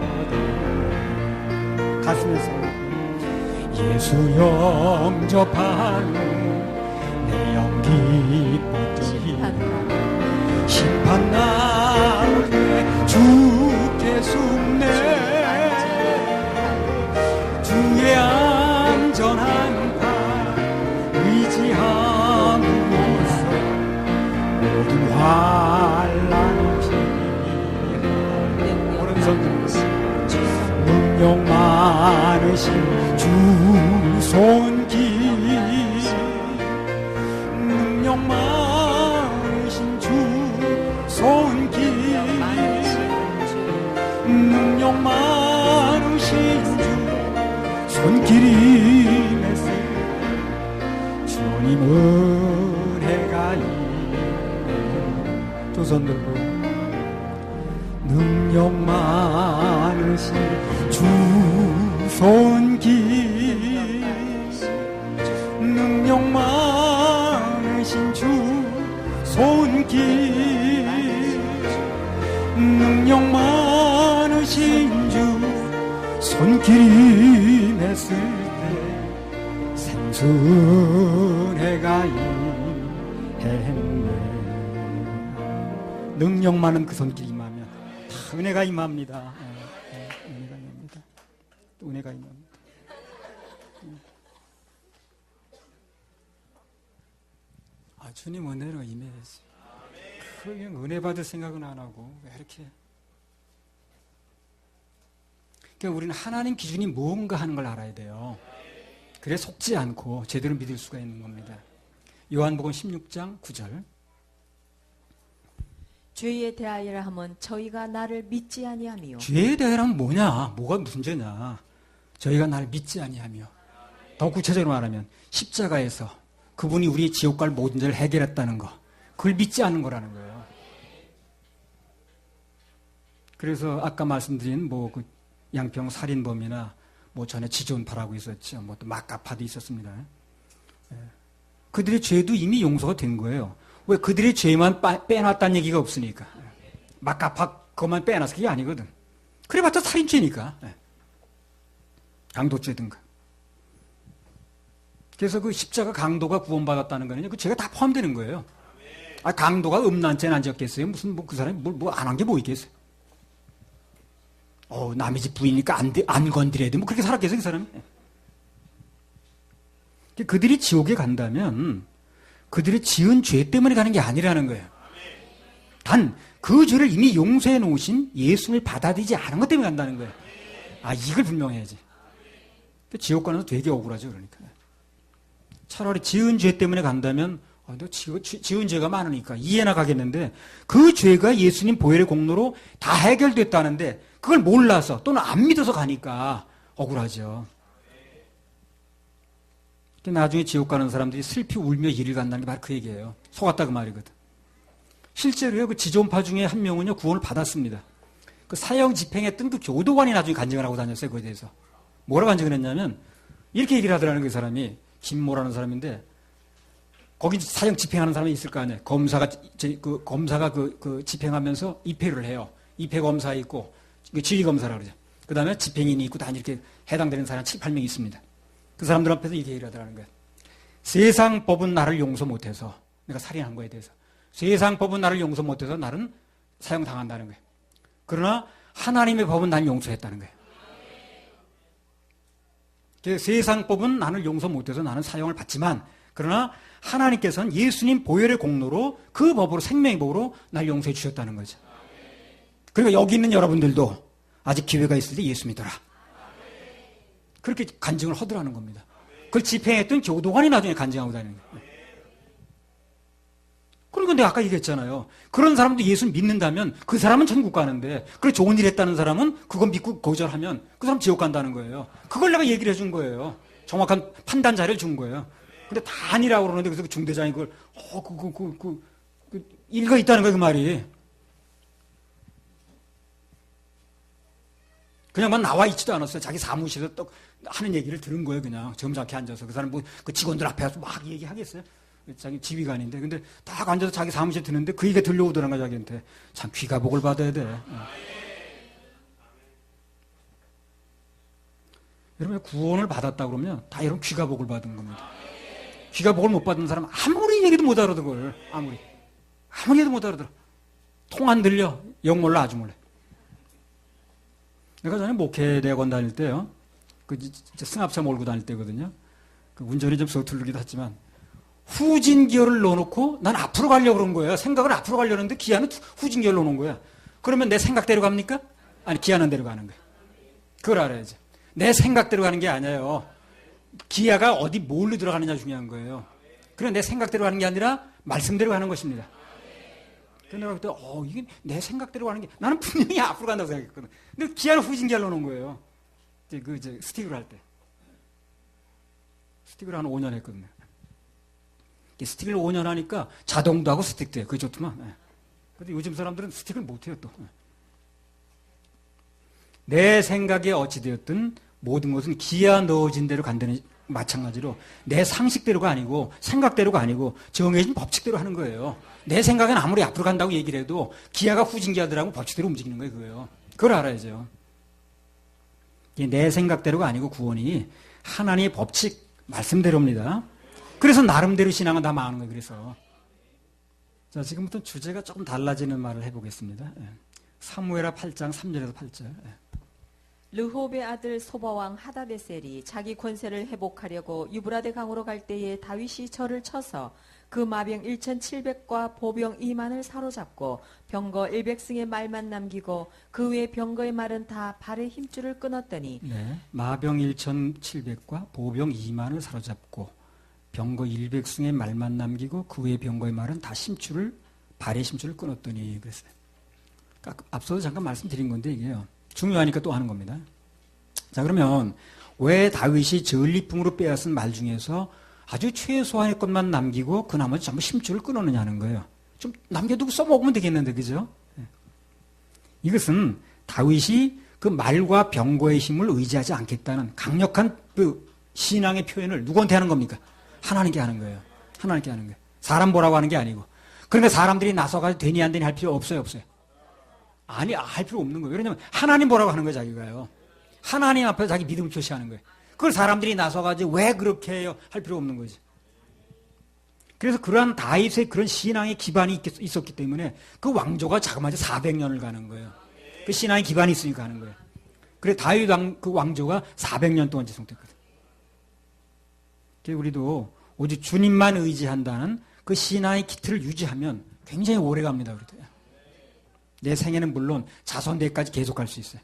얻어 가슴에서 예수 영접하는 내 영 기쁘리 심판 나올 때 주께 숨네 주의 안전한 발 의지함으로써 모든 환난 피해 오른손 능력 많으신 주 손길 능력 많으신 주 손길 능력 많으신 주 손길이 맺을 주님 은혜가 있네. 두 손 들고 능력 많으신 주 손길 능력 많으신 주 손길 능력 많으신 주 손길이 맺을 때 생수해가 임했네. 능력 많은 그 손길이 임하면 다 은혜가 임합니다. 은혜가 임합니다. 은혜가 임합니다. 주님 은혜로 임해야지. 그냥 은혜 받을 생각은 안 하고 왜 이렇게? 그러니까 우리는 하나님 기준이 뭔가 하는 걸 알아야 돼요. 그래 속지 않고 제대로 믿을 수가 있는 겁니다. 요한복음 16장 9절. 죄에 대하여라 하면 저희가 나를 믿지 아니하며. 죄에 대하여라면 뭐냐? 뭐가 무슨 죄냐? 저희가 나를 믿지 아니하며. 더 구체적으로 말하면 십자가에서 그분이 우리의 지옥 갈 모든 죄를 해결했다는 거, 그걸 믿지 않는 거라는 거예요. 그래서 아까 말씀드린 뭐 그 양평 살인범이나 뭐 전에 지존파라고 있었죠. 뭐 또 마카파도 있었습니다. 그들의 죄도 이미 용서가 된 거예요. 왜? 그들의 죄만 빼놨다는 얘기가 없으니까. 마카파 그것만 빼놔서 그게 아니거든. 그래봤자 살인죄니까. 강도죄든가. 그래서 그 십자가 강도가 구원받았다는 거는 그 죄가 다 포함되는 거예요. 강도가 음란죄는 안 지었겠어요? 무슨 뭐 그 사람이 뭐 안 한 게 뭐 있겠어요? 남의 집 부인이니까 안 건드려야 돼. 뭐 그렇게 살았겠어요, 그 사람이? 그들이 지옥에 간다면 그들이 지은 죄 때문에 가는 게 아니라는 거예요. 단 그 죄를 이미 용서해 놓으신 예수님을 받아들이지 않은 것 때문에 간다는 거예요. 이걸 분명해야지. 지옥 가는 거 되게 억울하죠, 그러니까. 차라리 지은 죄 때문에 간다면 너 지은 죄가 많으니까 이해나 가겠는데 그 죄가 예수님 보혈의 공로로 다 해결됐다는데 그걸 몰라서 또는 안 믿어서 가니까 억울하죠. 나중에 지옥 가는 사람들이 슬피 울며 이를 간다는 게 바로 그 얘기예요. 속았다 그 말이거든. 실제로요, 그 지존파 중에 한 명은요, 구원을 받았습니다. 그 사형 집행했던 그 교도관이 나중에 간증을 하고 다녔어요, 그거에 대해서. 뭐라고 간증을 했냐면, 이렇게 얘기를 하더라는 그 사람이, 김모라는 사람인데, 거기 사형 집행하는 사람이 있을 거 아니에요. 검사가 집행하면서 입회를 해요. 입회 검사 있고, 지휘 검사라고 그러죠. 그 다음에 집행인이 있고, 다 이렇게 해당되는 사람 7, 8명 있습니다. 그 사람들 앞에서 이렇게 얘기를 하더라는 거예요. 세상 법은 나를 용서 못해서, 내가 살인한 거에 대해서. 세상 법은 나를 용서 못해서 나는 사형당한다는 거예요. 그러나 하나님의 법은 나를 용서했다는 거예요. 세상 법은 나를 용서 못해서 나는 사형을 받지만, 그러나 하나님께서는 예수님 보혈의 공로로 그 법으로, 생명의 법으로 나를 용서해 주셨다는 거죠. 그러니까 여기 있는 여러분들도 아직 기회가 있을 때 예수 믿어라. 그렇게 간증을 하더라는 겁니다. 그걸 집행했던 교도관이 나중에 간증하고 다니는 거예요. 그러니까 내가 아까 얘기했잖아요. 그런 사람도 예수 믿는다면 그 사람은 천국 가는데, 그래 좋은 일 했다는 사람은 그거 믿고 거절하면 그 사람 지옥 간다는 거예요. 그걸 내가 얘기를 해준 거예요. 정확한 판단 자료를 준 거예요. 근데 다 아니라고 그러는데 그래서 그 중대장이 그걸 일가 있다는 거예요, 그 말이. 그냥만 나와 있지도 않았어요. 자기 사무실에서 또 하는 얘기를 들은 거예요, 그냥. 점잖게 앉아서. 그 사람 그 직원들 앞에 와서 막 얘기하겠어요? 자기 지휘관인데. 근데 딱 앉아서 자기 사무실에 듣는데 그 얘기가 들려오더란 거야, 자기한테. 참 귀가 복을 받아야 돼. 여러분, 구원을 받았다 그러면 다 여러분 귀가 복을 받은 겁니다. 귀가 복을 못 받은 사람 아무리 얘기도 못 알아듣어, 그걸. 아무리 얘기도 못 알아들어. 통 안 들려. 영 몰라, 아주 몰라. 내가 전에 목회대학원 다닐 때요. 승합차 몰고 다닐 때거든요. 그 운전이 좀 서툴르기도 했지만, 후진기어를 넣어놓고 난 앞으로 가려고 그런 거예요. 생각을 앞으로 가려는데 기아는 후진기어를 넣어놓은 거야. 그러면 내 생각대로 갑니까? 아니, 기아는 대로 가는 거예요. 그걸 알아야죠. 내 생각대로 가는 게 아니에요. 기아가 어디 뭘로 들어가느냐 중요한 거예요. 그래, 내 생각대로 가는 게 아니라 말씀대로 가는 것입니다. 그런데 내가 그때, 이게 내 생각대로 가는 게, 나는 분명히 앞으로 간다고 생각했거든. 근데 기아는 후진기어를 넣어놓은 거예요. 스틱을 할 때. 스틱을 한 5년 했거든요. 스틱을 5년 하니까 자동도 하고 스틱도 해요. 그게 좋더만. 근데 요즘 사람들은 스틱을 못해요, 또. 내 생각에 어찌되었든 모든 것은 기아 넣어진 대로 간다는 마찬가지로 내 상식대로가 아니고 생각대로가 아니고 정해진 법칙대로 하는 거예요. 내 생각은 아무리 앞으로 간다고 얘기를 해도 기아가 후진기아들하고 법칙대로 움직이는 거예요, 그거요. 그걸 알아야죠. 내 생각대로가 아니고 구원이 하나님의 법칙, 말씀대로입니다. 그래서 나름대로 신앙은 다 망하는 거예요, 그래서. 자, 지금부터 주제가 조금 달라지는 말을 해보겠습니다. 사무엘하 8장 3절에서 8절. 르홉의 아들 소바왕 하다베셀이 자기 권세를 회복하려고 유브라데 강으로 갈 때에 다윗이 저를 쳐서 그 마병 1,700과 보병 2만을 사로잡고 병거 100승의 말만 남기고 그 외 병거의 말은 다 발의 힘줄을 끊었더니 마병 1,700과 보병 2만을 사로잡고 병거 100승의 말만 남기고 그 외 병거의 말은 다 발의 심줄을 끊었더니 그랬어요. 그러니까 앞서도 잠깐 말씀드린 건데 이게요. 중요하니까 또 하는 겁니다. 자, 그러면 왜 다윗이 전리품으로 빼앗은 말 중에서 아주 최소한의 것만 남기고 그 나머지 전부 심줄을 끊었느냐는 거예요. 좀 남겨두고 써먹으면 되겠는데, 그죠? 이것은 다윗이 그 말과 병거의 힘을 의지하지 않겠다는 강력한 그 신앙의 표현을 누구한테 하는 겁니까? 하나님께 하는 거예요. 하나님께 하는 거예요. 사람 보라고 하는 게 아니고. 그러니까 사람들이 나서가지고 되니 안 되니 할 필요 없어요, 없어요. 아니, 할 필요 없는 거예요. 왜냐면 하나님 보라고 하는 거예요, 자기가요. 하나님 앞에서 자기 믿음을 표시하는 거예요. 그걸 사람들이 나서가지고 왜 그렇게 해요? 할 필요 없는 거지. 그래서 그러한 다윗의 그런 신앙의 기반이 있었기 때문에 그 왕조가 자그마치 400년을 가는 거예요. 그 신앙의 기반이 있으니까 하는 거예요. 그래 다윗 그 왕조가 400년 동안 지속됐거든. 우리도 오직 주님만 의지한다는 그 신앙의 기틀을 유지하면 굉장히 오래 갑니다. 우리도. 내 생애는 물론 자손대까지 계속 갈 수 있어요.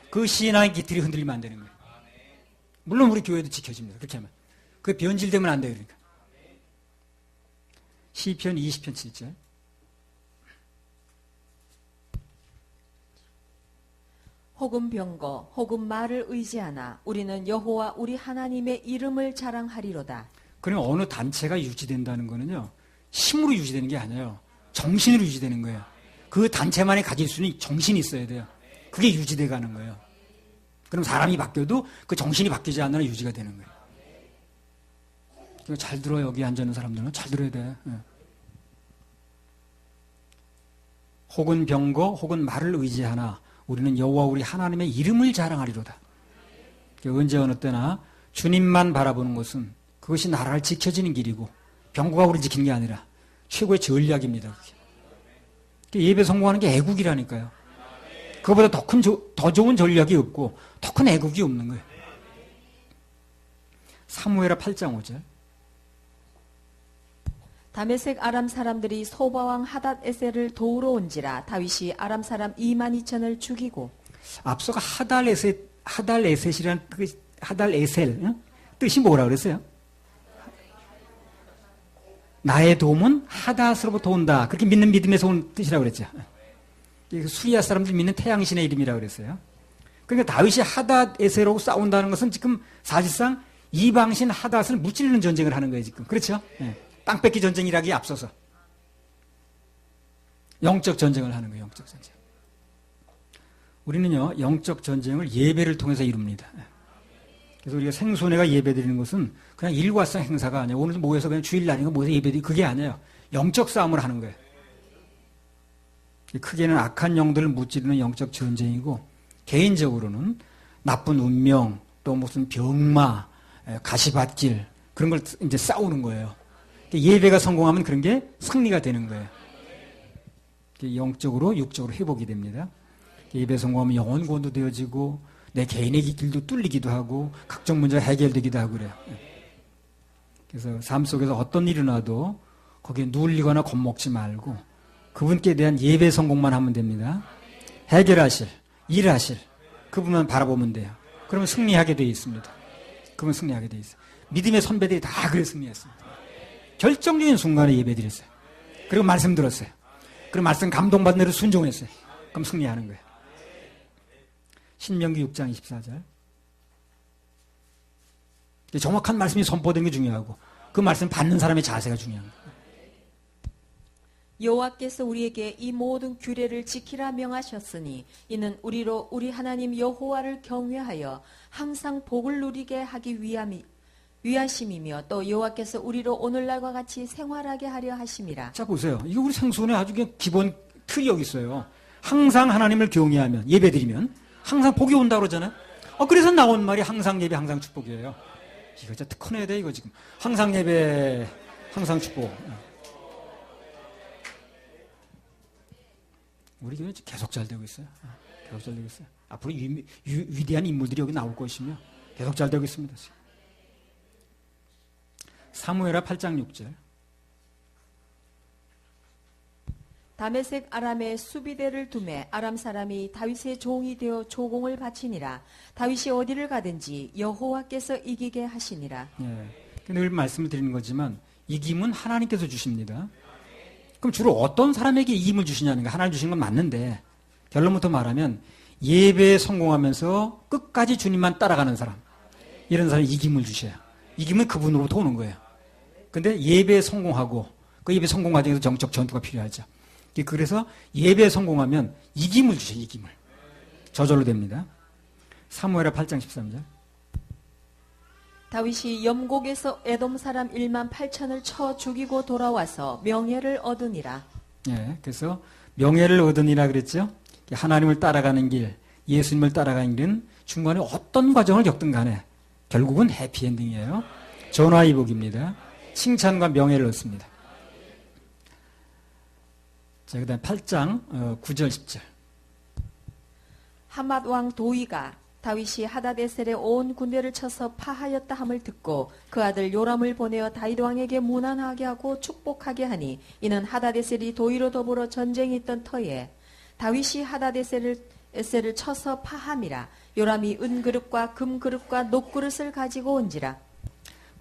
그 신앙의 기틀이 흔들리면 안 되는 거예요. 물론 우리 교회도 지켜집니다. 그렇게 하면. 그게 변질되면 안 돼요. 그러니까. 시편 20편 7절. 혹은 병거 혹은 말을 의지하나 우리는 여호와 우리 하나님의 이름을 자랑하리로다. 그러면 어느 단체가 유지된다는 거는요, 힘으로 유지되는 게 아니에요. 정신으로 유지되는 거예요. 그 단체만이 가질 수 있는 정신이 있어야 돼요. 그게 유지돼 가는 거예요. 그럼 사람이 바뀌어도 그 정신이 바뀌지 않는 한 유지가 되는 거예요. 잘 들어요. 여기 앉아있는 사람들은 잘 들어야 돼. 예. 혹은 병거 혹은 말을 의지하나 우리는 여호와 우리 하나님의 이름을 자랑하리로다. 언제 어느 때나 주님만 바라보는 것은 그것이 나라를 지켜지는 길이고 병거가 우리를 지키는 게 아니라 최고의 전략입니다. 그게. 예배 성공하는 게 애국이라니까요. 그거보다 더 좋은 전략이 없고 더 큰 애국이 없는 거예요. 사무엘하 8장 5절. 다메섹 아람 사람들이 소바왕 하닷 에셀을 도우러 온지라 다윗이 아람 사람 2만 2천을 죽이고. 앞서가 하달에셋이라는 하달에셀 응? 뜻이 뭐라 그랬어요? 나의 도움은 하닷으로부터 온다. 그렇게 믿는 믿음에서 온 뜻이라고 그랬죠. 수리아 사람들 믿는 태양신의 이름이라고 그랬어요. 그러니까 다윗이 하닷에셀하고 싸운다는 것은 지금 사실상 이방신 하닷을 무찌르는 전쟁을 하는 거예요. 지금 그렇죠? 네. 땅 뺏기 전쟁이라기에 앞서서 영적 전쟁을 하는 거예요. 영적 전쟁. 우리는요, 영적 전쟁을 예배를 통해서 이룹니다. 그래서 우리가 생손회가 예배 드리는 것은 그냥 일과성 행사가 아니에요. 오늘 모여서 그냥 주일날인가 모여서 예배 드리고 그게 아니에요. 영적 싸움을 하는 거예요. 크게는 악한 영들을 무찌르는 영적 전쟁이고, 개인적으로는 나쁜 운명, 또 무슨 병마, 가시밭길, 그런 걸 이제 싸우는 거예요. 예배가 성공하면 그런 게 승리가 되는 거예요. 영적으로, 육적으로 회복이 됩니다. 예배 성공하면 영혼 구원도 되어지고, 내 개인의 길도 뚫리기도 하고, 각종 문제가 해결되기도 하고 그래요. 그래서 삶 속에서 어떤 일이 나도 거기에 누울리거나 겁먹지 말고, 그분께 대한 예배 성공만 하면 됩니다. 해결하실, 일하실, 그분만 바라보면 돼요. 그러면 승리하게 되어 있습니다. 그러면 승리하게 되어 있어요. 믿음의 선배들이 다 그래 승리했습니다. 결정적인 순간에 예배 드렸어요. 그리고 말씀 들었어요. 그리고 말씀 감동받는 대로 순종했어요. 그럼 승리하는 거예요. 신명기 6장 24절. 정확한 말씀이 선포되는 게 중요하고 그 말씀 받는 사람의 자세가 중요한 거예요. 여호와께서 우리에게 이 모든 규례를 지키라 명하셨으니 이는 우리로 우리 하나님 여호와를 경외하여 항상 복을 누리게 하기 위하심이며 또 여호와께서 우리로 오늘날과 같이 생활하게 하려 하심이라. 자 보세요. 이거 우리 생수원의 아주 기본 틀이 여기 있어요. 항상 하나님을 경외하면 예배드리면 항상 복이 온다고 그러잖아요. 그래서 나온 말이 항상 예배 항상 축복이에요. 이거 진짜 특허내야 돼 이거 지금. 항상 예배 항상 축복. 우리 교회 계속 잘 되고 있어요. 계속 잘 되고 있어요. 앞으로 위대한 인물들이 여기 나올 것이며 계속 잘 되고 있습니다. 사무엘하 8장 6절. 다메섹 아람에 수비대를 두매 아람 사람이 다윗의 종이 되어 조공을 바치니라. 다윗이 어디를 가든지 여호와께서 이기게 하시니라. 늘 말씀을 드리는 거지만 이김은 하나님께서 주십니다. 그럼 주로 어떤 사람에게 이김을 주시냐는 거 하나님 주시는 건 맞는데 결론부터 말하면 예배에 성공하면서 끝까지 주님만 따라가는 사람 이런 사람이 이김을 주셔요. 이김은 그분으로부터 오는 거예요. 근데 예배에 성공하고 그 예배 성공 과정에서 정적 전투가 필요하죠. 그래서 예배에 성공하면 이김을 주셔요. 이김을. 저절로 됩니다. 사무엘하 8장 13절. 다윗이 염곡에서 에돔 사람 1만 8천을 쳐 죽이고 돌아와서 명예를 얻으니라. 그래서 명예를 얻으니라 그랬죠. 하나님을 따라가는 길, 예수님을 따라가는 길은 중간에 어떤 과정을 겪든 간에 결국은 해피엔딩이에요. 전화의 복입니다. 칭찬과 명예를 얻습니다. 자, 그 다음 8장 9절 10절. 하맛 왕 도이가 다윗이 하닷에셀의 온 군대를 쳐서 파하였다 함을 듣고 그 아들 요람을 보내어 다윗 왕에게 무난하게 하고 축복하게 하니 이는 하닷에셀이 도이로 더불어 전쟁이 있던 터에 다윗이 하닷에셀을 쳐서 파함이라. 요람이 은그릇과 금그릇과 녹그릇을 가지고 온지라.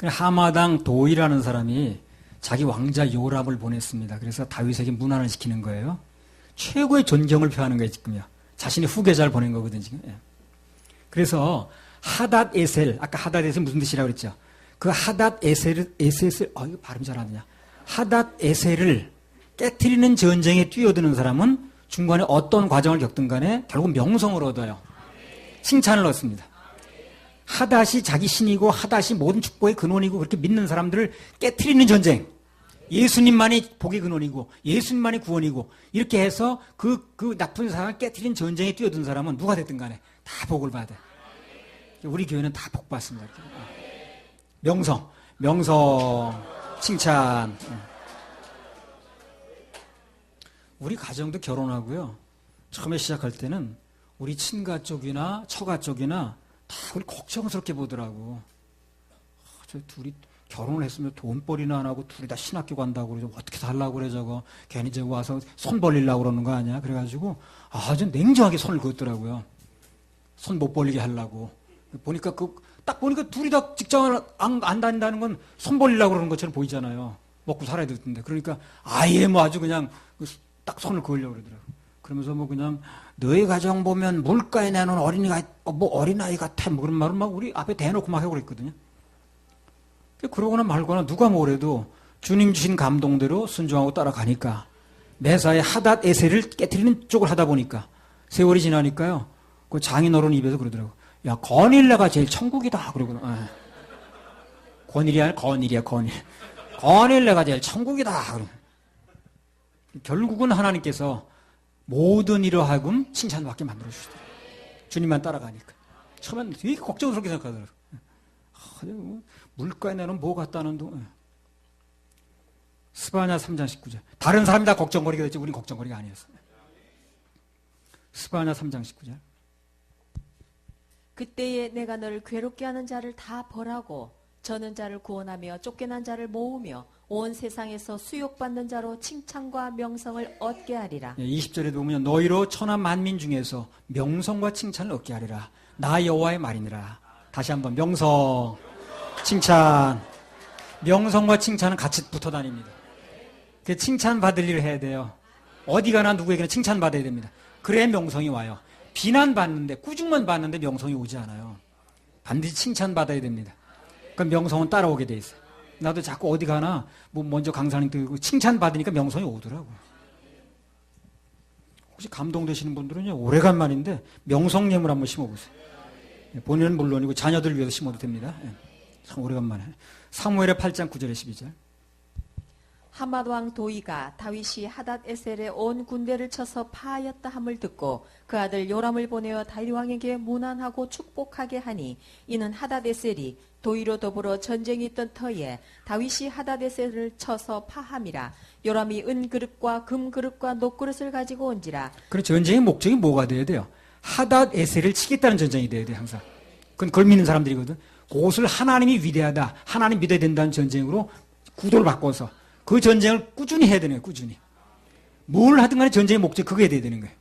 하마당 도이라는 사람이 자기 왕자 요람을 보냈습니다. 그래서 다윗에게 문안을 시키는 거예요. 최고의 존경을 표하는 거예요, 지금요. 자신의 후계자를 보낸 거거든요, 지금. 그래서 하닷에셀, 아까 하닷에셀 무슨 뜻이라고 그랬죠? 그 하닷 에셀을, 이거 발음 잘 안 되냐. 하닷 에셀을 깨트리는 전쟁에 뛰어드는 사람은 중간에 어떤 과정을 겪든 간에 결국 명성을 얻어요. 칭찬을 얻습니다. 하닷이 자기 신이고 하닷이 모든 축복의 근원이고 그렇게 믿는 사람들을 깨트리는 전쟁. 예수님만이 복의 근원이고 예수님만이 구원이고 이렇게 해서 그 나쁜 사람을 깨트리는 전쟁에 뛰어든 사람은 누가 됐든 간에 다 복을 받아요. 우리 교회는 다 복 받습니다. 명성, 칭찬. 우리 가정도 결혼하고요. 처음에 시작할 때는 우리 친가 쪽이나 처가 쪽이나 다 우리 걱정스럽게 보더라고. 저 둘이 결혼을 했으면 돈벌이나 안 하고 둘이 다 신학교 간다고 그러죠. 어떻게 살라고 그래 저거. 괜히 저거 와서 손 벌리려고 그러는 거 아니야. 그래가지고 아주 냉정하게 손을 그었더라고요. 손 못 벌리게 하려고. 보니까 딱 보니까 둘이 다 직장을 안 다닌다는 건 손 벌리려고 그러는 것처럼 보이잖아요. 먹고 살아야 될 텐데. 그러니까 아예 뭐 아주 그냥 딱 손을 그으려고 그러더라고요. 그러면서 뭐 그냥 너희 가정 보면 물가에 내놓은 어린아이 같아. 뭐 그런 말을 막 우리 앞에 대놓고 막 하고 그랬거든요. 그러거나 말거나 누가 뭐래도 주님 주신 감동대로 순종하고 따라가니까 매사에 하닷 에셀을 깨트리는 쪽을 하다 보니까 세월이 지나니까요. 그 장인어른 입에서 그러더라고. 야, 건일레가 제일 천국이다. 그러거든. 건일이야. 건일레가 제일 천국이다. 결국은 하나님께서 모든 일을 하금 칭찬받게 만들어주시더라고요. 주님만 따라가니까. 처음엔 되게 걱정스럽게 생각하더라고요. 물가에 내는 뭐 같다는 동. 스바냐 3장 19절. 다른 사람이 다 걱정거리가 됐지 우린 걱정거리가 아니었어요. 스바냐 3장 19절. 그때에 내가 너를 괴롭게 하는 자를 다 벌하고 저는 자를 구원하며 쫓겨난 자를 모으며 온 세상에서 수욕받는 자로 칭찬과 명성을 얻게 하리라. 20절에 보면 너희로 천하 만민 중에서 명성과 칭찬을 얻게 하리라. 나 여호와의 말이니라. 다시 한번 명성, 칭찬. 명성과 칭찬은 같이 붙어 다닙니다. 그 칭찬받을 일을 해야 돼요. 어디 가나 누구에게나 칭찬받아야 됩니다. 그래야 명성이 와요. 비난받는데 꾸중만 받는데 명성이 오지 않아요. 반드시 칭찬받아야 됩니다. 그럼 명성은 따라오게 돼 있어요. 나도 자꾸 어디 가나 뭐 먼저 강사님 들고 칭찬받으니까 명성이 오더라고. 혹시 감동되시는 분들은요 오래간만인데 명성예물 한번 심어보세요. 본인은 물론이고 자녀들 위해서 심어도 됩니다. 참 오래간만에. 사무엘의 8장 9절에 12절. 하맛 왕 도이가 다윗이 하닷 에셀의 온 군대를 쳐서 파하였다 함을 듣고 그 아들 요람을 보내어 다윗 왕에게 문안하고 축복하게 하니 이는 하닷 에셀이 도이로 더불어 전쟁이 있던 터에 다윗이 하닷 에셀을 쳐서 파함이라. 요람이 은그릇과 금그릇과 녹그릇을 가지고 온지라. 그럼 전쟁의 목적이 뭐가 돼야 돼요? 하닷 에셀을 치겠다는 전쟁이 돼야 돼요 항상. 그걸 믿는 사람들이거든. 그것을 하나님이 위대하다, 하나님 믿어야 된다는 전쟁으로 구도를 바꿔서 그 전쟁을 꾸준히 해야 되는 거예요. 꾸준히. 뭘 하든 간에 전쟁의 목적 그게 돼야 되는 거예요.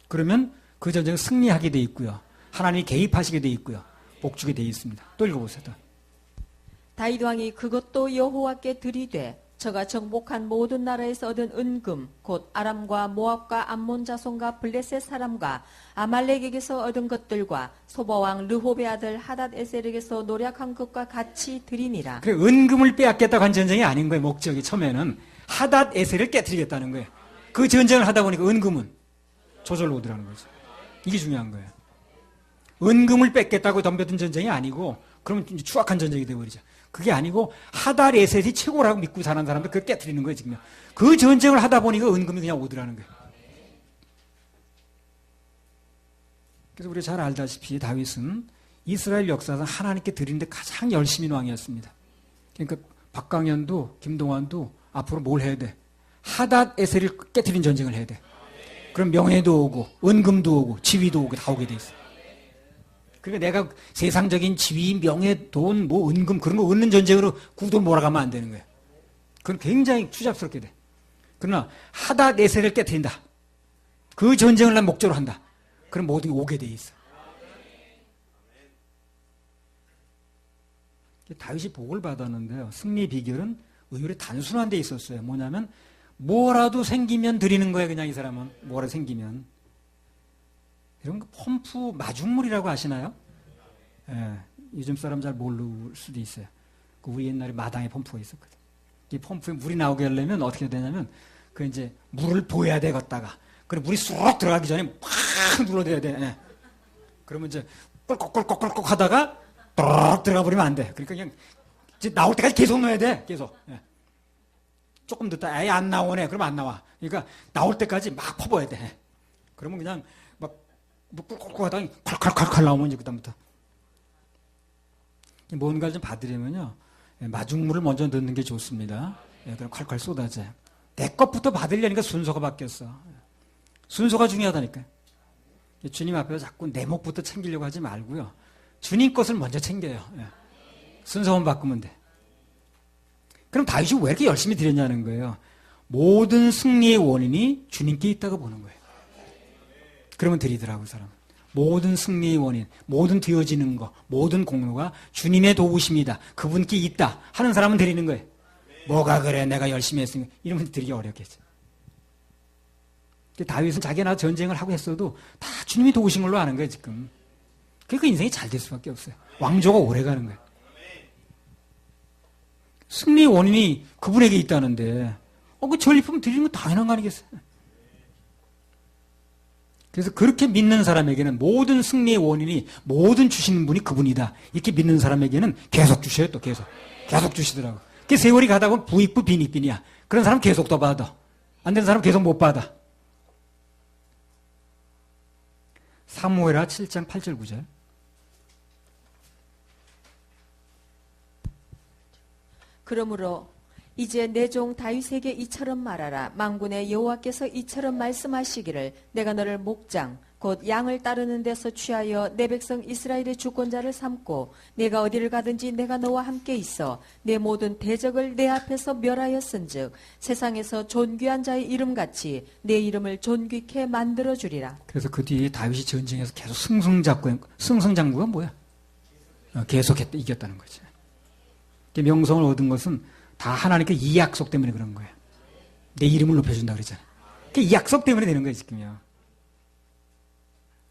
그러면 그 전쟁은 승리하게 돼 있고요. 하나님이 개입하시게 돼 있고요. 복주게 돼 있습니다. 또 읽어보세요. 다윗 왕이 그것도 여호와께 드리되 저가 정복한 모든 나라에서 얻은 은금 곧 아람과 모압과 암몬 자손과 블레셋 사람과 아말렉에게서 얻은 것들과 소바왕 르홉의 아들 하닷 에셀에게서 노력한 것과 같이 드리니라. 그래 은금을 빼앗겠다고 한 전쟁이 아닌 거예요. 목적이 처음에는 하닷 에셀을 깨뜨리겠다는 거예요. 그 전쟁을 하다 보니까 은금은 저절로 오더라는 거죠. 이게 중요한 거예요. 은금을 뺏겠다고 덤벼든 전쟁이 아니고 그러면 추악한 전쟁이 되어버리죠. 그게 아니고 하닷 에셀이 최고라고 믿고 사는 사람들 그걸 깨뜨리는 거예요. 지금 그 전쟁을 하다 보니까 은금이 그냥 오더라는 거예요. 그래서 우리가 잘 알다시피 다윗은 이스라엘 역사상 하나님께 드리는데 가장 열심인 왕이었습니다. 그러니까 박강현도 김동완도 앞으로 뭘 해야 돼? 하닷 에셀을 깨뜨린 전쟁을 해야 돼. 그럼 명예도 오고 은금도 오고 지위도 오고 다 오게 돼 있어요. 그러니까 내가 세상적인 지위, 명예, 돈, 뭐 은금 그런 거 얻는 전쟁으로 구도를 몰아가면 안 되는 거예요. 그건 굉장히 추잡스럽게 돼. 그러나 하닷 에셀을 깨뜨린다. 그 전쟁을 난 목적으로 한다. 그럼 모든 게 오게 돼 있어. 다윗이 복을 받았는데요. 승리 비결은 의외로 단순한 데 있었어요. 뭐냐면 뭐라도 생기면 드리는 거예요. 그냥 이 사람은 뭐라도 생기면. 이런 거 펌프 마중물이라고 아시나요? 예, 요즘 사람 잘 모를 수도 있어요. 그 우리 옛날에 마당에 펌프가 있었거든. 이 펌프에 물이 나오게 하려면 어떻게 되냐면 그 이제 물을 보여야 되겠다가 그래 물이 쑥 들어가기 전에 팍 눌러대야 돼. 예. 그러면 이제 꿀꺽꿀꺽꿀꺽 하다가 또록 들어가 버리면 안 돼. 그러니까 그냥 이제 나올 때까지 계속 넣어야 돼. 계속. 예. 조금 늦다. 아예 안 나오네. 그러면 안 나와. 그러니까 나올 때까지 막 퍼부어야 돼. 예. 그러면 그냥 막 꿀꺽꿀꺽 하다가 콸콸콸콸 나오면 이제 그다음부터 뭔가를 좀 받으려면요. 예, 마중물을 먼저 넣는 게 좋습니다. 예, 그럼 콸콸 쏟아져요. 내 것부터 받으려니까 순서가 바뀌었어. 순서가 중요하다니까. 주님 앞에서 자꾸 내 몫부터 챙기려고 하지 말고요. 주님 것을 먼저 챙겨요. 예. 순서만 바꾸면 돼. 그럼 다윗이 왜 이렇게 열심히 드렸냐는 거예요. 모든 승리의 원인이 주님께 있다고 보는 거예요. 그러면 드리더라고요, 사람은. 모든 승리의 원인, 모든 되어지는 거, 모든 공로가 주님의 도우심이다. 그분께 있다. 하는 사람은 드리는 거예요. 뭐가 그래, 내가 열심히 했으니까. 이러면 드리기 어렵겠죠. 다윗은 자기가 전쟁을 하고 했어도 다 주님이 도우신 걸로 아는 거예요, 지금. 그러니까 인생이 잘 될 수밖에 없어요. 왕조가 오래 가는 거예요. 승리의 원인이 그분에게 있다는데, 그 전리품 드리는 건 당연한 거 아니겠어요? 그래서 그렇게 믿는 사람에게는 모든 승리의 원인이 모든 주시는 분이 그분이다. 이렇게 믿는 사람에게는 계속 주셔요, 또 계속. 계속 주시더라고. 그 세월이 가다 보면 부익부 빈익빈이야. 그런 사람 계속 더 받아. 안 되는 사람 계속 못 받아. 사무엘하 7장 8절 9절. 그러므로 이제 내 종 다윗에게 이처럼 말하라. 만군의 여호와께서 이처럼 말씀하시기를 내가 너를 목장 곧 양을 따르는 데서 취하여 내 백성 이스라엘의 주권자를 삼고 내가 어디를 가든지 내가 너와 함께 있어 내 모든 대적을 내 앞에서 멸하였은즉 세상에서 존귀한 자의 이름같이 내 이름을 존귀케 만들어 주리라. 그래서 그 뒤에 다윗이 전쟁에서 계속 승승장구가 뭐야? 계속했다, 이겼다는 거지. 명성을 얻은 것은 다 하나님께 이 약속 때문에 그런 거예요. 내 이름을 높여준다 그러잖아요. 이 약속 때문에 되는 거예요, 지금요.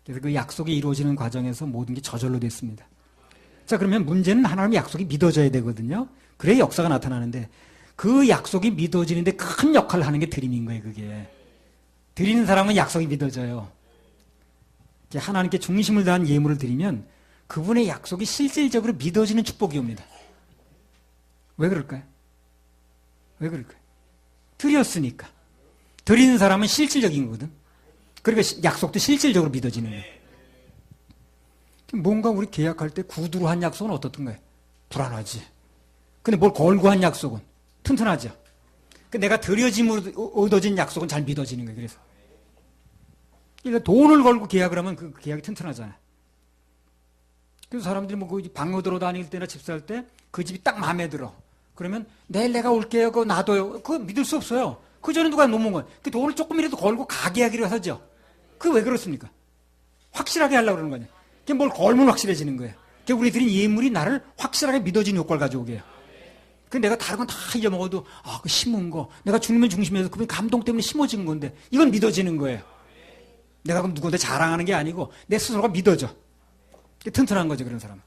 그래서 그 약속이 이루어지는 과정에서 모든 게 저절로 됐습니다. 자, 그러면 문제는 하나님의 약속이 믿어져야 되거든요. 그래야 역사가 나타나는데 그 약속이 믿어지는데 큰 역할을 하는 게 드림인 거예요, 그게. 드리는 사람은 약속이 믿어져요. 하나님께 중심을 다한 예물을 드리면 그분의 약속이 실질적으로 믿어지는 축복이 옵니다. 왜 그럴까요? 왜 그럴까요? 드렸으니까. 드리는 사람은 실질적인 거거든. 그러니까 약속도 실질적으로 믿어지는 거예요. 뭔가 우리 계약할 때 구두로 한 약속은 어떻던가요? 불안하지. 근데 뭘 걸고 한 약속은 튼튼하죠. 내가 드려짐으로 얻어진 약속은 잘 믿어지는 거예요. 그래서. 그러니까 돈을 걸고 계약을 하면 그 계약이 튼튼하잖아요. 그래서 사람들이 그 방어 들어 다닐 때나 집사할 때 그 집이 딱 마음에 들어. 그러면 내일 내가 올게요. 그거 놔둬요. 그거 믿을 수 없어요. 그 전에 누가 놓은 거예요. 그 돈을 조금이라도 걸고 가게 하기로 하죠. 그게 왜 그렇습니까? 확실하게 하려고 그러는 거냐. 그게 뭘 걸면 확실해지는 거예요. 그게 우리 드린 예물이 나를 확실하게 믿어지는 효과를 가져오게 해요. 그 내가 다른 건 다 잊어먹어도 그 심은 거 내가 주님을 중심에서 그분 감동 때문에 심어진 건데 이건 믿어지는 거예요. 내가 그럼 누구한테 자랑하는 게 아니고 내 스스로가 믿어져. 그게 튼튼한 거죠, 그런 사람은.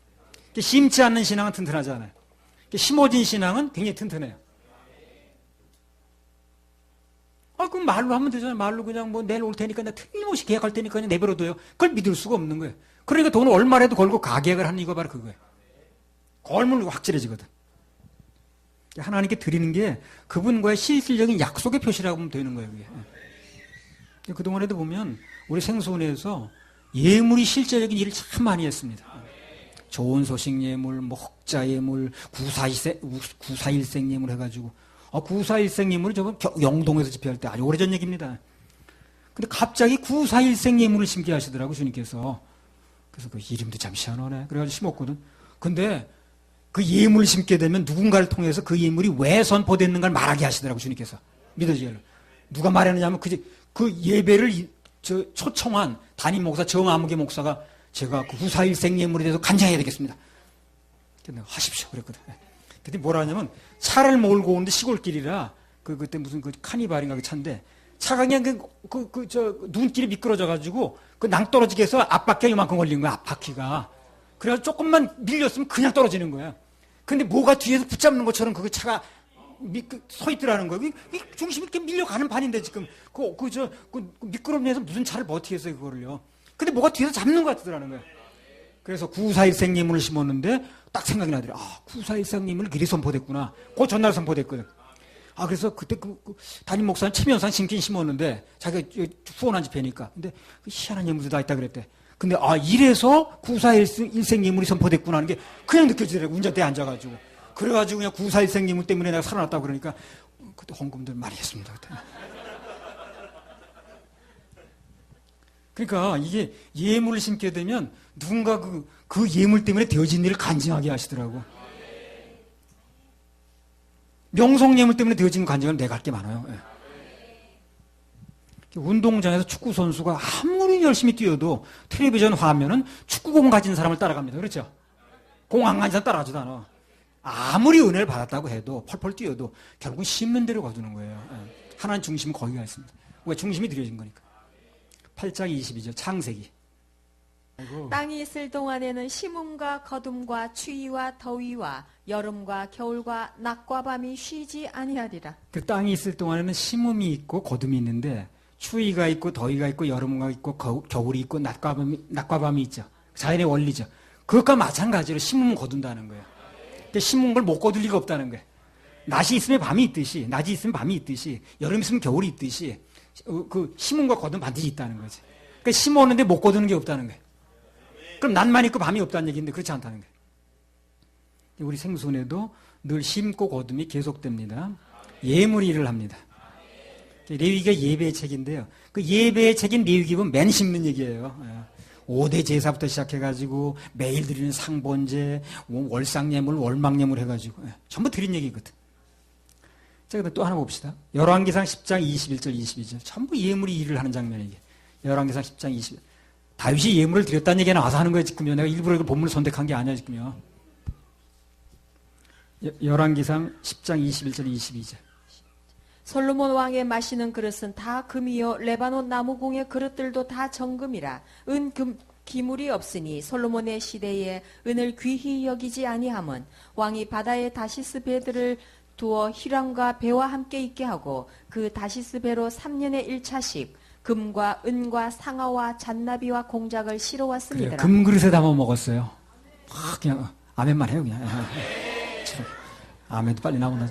심지 않는 신앙은 튼튼하지 않아요. 심어진 신앙은 굉장히 튼튼해요. 그럼 말로 하면 되잖아요. 말로 그냥 내일 올 테니까 내가 틀림없이 계약할 테니까 그냥 내버려둬요. 그걸 믿을 수가 없는 거예요. 그러니까 돈을 얼마라도 걸고 가계약을 하는 이거 바로 그거예요. 걸면 확실해지거든. 하나님께 드리는 게 그분과의 실질적인 약속의 표시라고 하면 되는 거예요. 그게. 그동안에도 보면 우리 생소원에서 예물이 실제적인 일을 참 많이 했습니다. 좋은 소식 예물, 흑자 예물, 구사일생 예물 해가지고 구사일생 예물을 저번 영동에서 집회할 때 아주 오래전 얘기입니다. 근데 갑자기 구사일생 예물을 심게 하시더라고 주님께서. 그래서 그 이름도 참 희한하네. 그래가지고 심었거든. 근데 그 예물을 심게 되면 누군가를 통해서 그 예물이 왜 선포됐는가를 말하게 하시더라고 주님께서. 믿어지게. 누가 말했느냐면 그 예배를 초청한 담임 목사 정아무개 목사가 제가 그 구사일생 예물에 대해서 간증해야 되겠습니다. 근데 하십시오 그랬거든. 근데 뭐라 하냐면 차를 몰고 오는데 시골길이라 그때 무슨 그 카니발인가 그 차인데 차가 그냥 눈길이 미끄러져 가지고 그 낭떠러지게 해서 앞바퀴가 이만큼 걸린 거야. 앞바퀴가. 그래서 조금만 밀렸으면 그냥 떨어지는 거야. 근데 뭐가 뒤에서 붙잡는 것처럼 그 차가 서 있더라는 거예요. 중심이 이렇게 밀려가는 판인데 지금 그 미끄럼에서 무슨 차를 버티겠어요 그거를요. 근데 뭐가 뒤에서 잡는 것 같더라는 거예요. 그래서 9414님을 심었는데 딱 생각이 나더라고요. 9414님을 미리 선포됐구나. 그 전날 선포됐거든. 그래서 그때 담임 목사는 최면상 심긴 심었는데 자기가 후원한 집회니까. 근데 희한한 예물도 다 있다 그랬대. 근데 이래서 9414 예물이 선포됐구나 하는 게 그냥 느껴지더라고요. 운전대에 앉아가지고. 그래가지고 그냥 9414 예물 때문에 내가 살아났다고 그러니까 그때 헌금들 많이 했습니다. 그때. 그러니까 이게 예물을 심게 되면 누군가 그 예물 때문에 되어진 일을 간증하게 하시더라고. 명성 예물 때문에 되어진 간증은 내가 할 게 많아요. 예. 운동장에서 축구 선수가 아무리 열심히 뛰어도 텔레비전 화면은 축구공 가진 사람을 따라갑니다. 그렇죠? 공 안 가진 사람 따라가지도 않아. 아무리 은혜를 받았다고 해도 펄펄 뛰어도 결국은 심는 대로 거두는 거예요. 예. 하나님 중심은 거기가 있습니다. 왜? 중심이 들여진 거니까. 8장 22절 창세기. 아이고. 땅이 있을 동안에는 심음과 거둠과 추위와 더위와 여름과 겨울과 낮과 밤이 쉬지 아니하리라. 그 땅이 있을 동안에는 심음이 있고 거둠이 있는데 추위가 있고 더위가 있고 여름과 있고 겨울이 있고 낮과 밤이 있죠. 자연의 원리죠. 그것과 마찬가지로 심음은 거둔다는 거예요. 근데 심은 걸 못 거둘 리가 없다는 거예요. 낮이 있으면 밤이 있듯이, 낮이 있으면 밤이 있듯이, 여름이 있으면 겨울이 있듯이 그 심음과 거둠 반드시 있다는 거지. 그러니까 심었는데 못 거두는 게 없다는 거예요. 그럼 낮만 있고 밤이 없다는 얘기인데 그렇지 않다는 거예요. 우리 생손에도 늘 심고 거둠이 계속됩니다. 예물이 일을 합니다. 레위기가 예배의 책인데요. 그 예배의 책인 레위기 보면 맨 심는 얘기예요. 5대 제사부터 시작해가지고 매일 드리는 상번제, 월상예물, 월막예물 해가지고 전부 드린 얘기거든. 자, 그다음 또 하나 봅시다. 열왕기상 10장 21절 22절 전부 예물이 일을 하는 장면이에요. 열왕기상 10장 20절 다윗이 예물을 드렸다는 얘기가 나와서 하는 거예요 지금요. 내가 일부러 이걸 본문을 선택한 게 아니야 지금요. 열왕기상 10장 21절 22절 솔로몬 왕의 마시는 그릇은 다 금이요 레바논 나무공의 그릇들도 다 정금이라 은 기물이 없으니 솔로몬의 시대에 은을 귀히 여기지 아니함은 왕이 바다에 다시스 배들을 두어 희랑과 배와 함께 있게 하고 그 다시스 배로 3년에 1차씩 금과 은과 상아와 잔나비와 공작을 실어왔습니다. 금그릇에 담아 먹었어요. 그냥 아멘만 해요 그냥. 아멘도 빨리 나온다.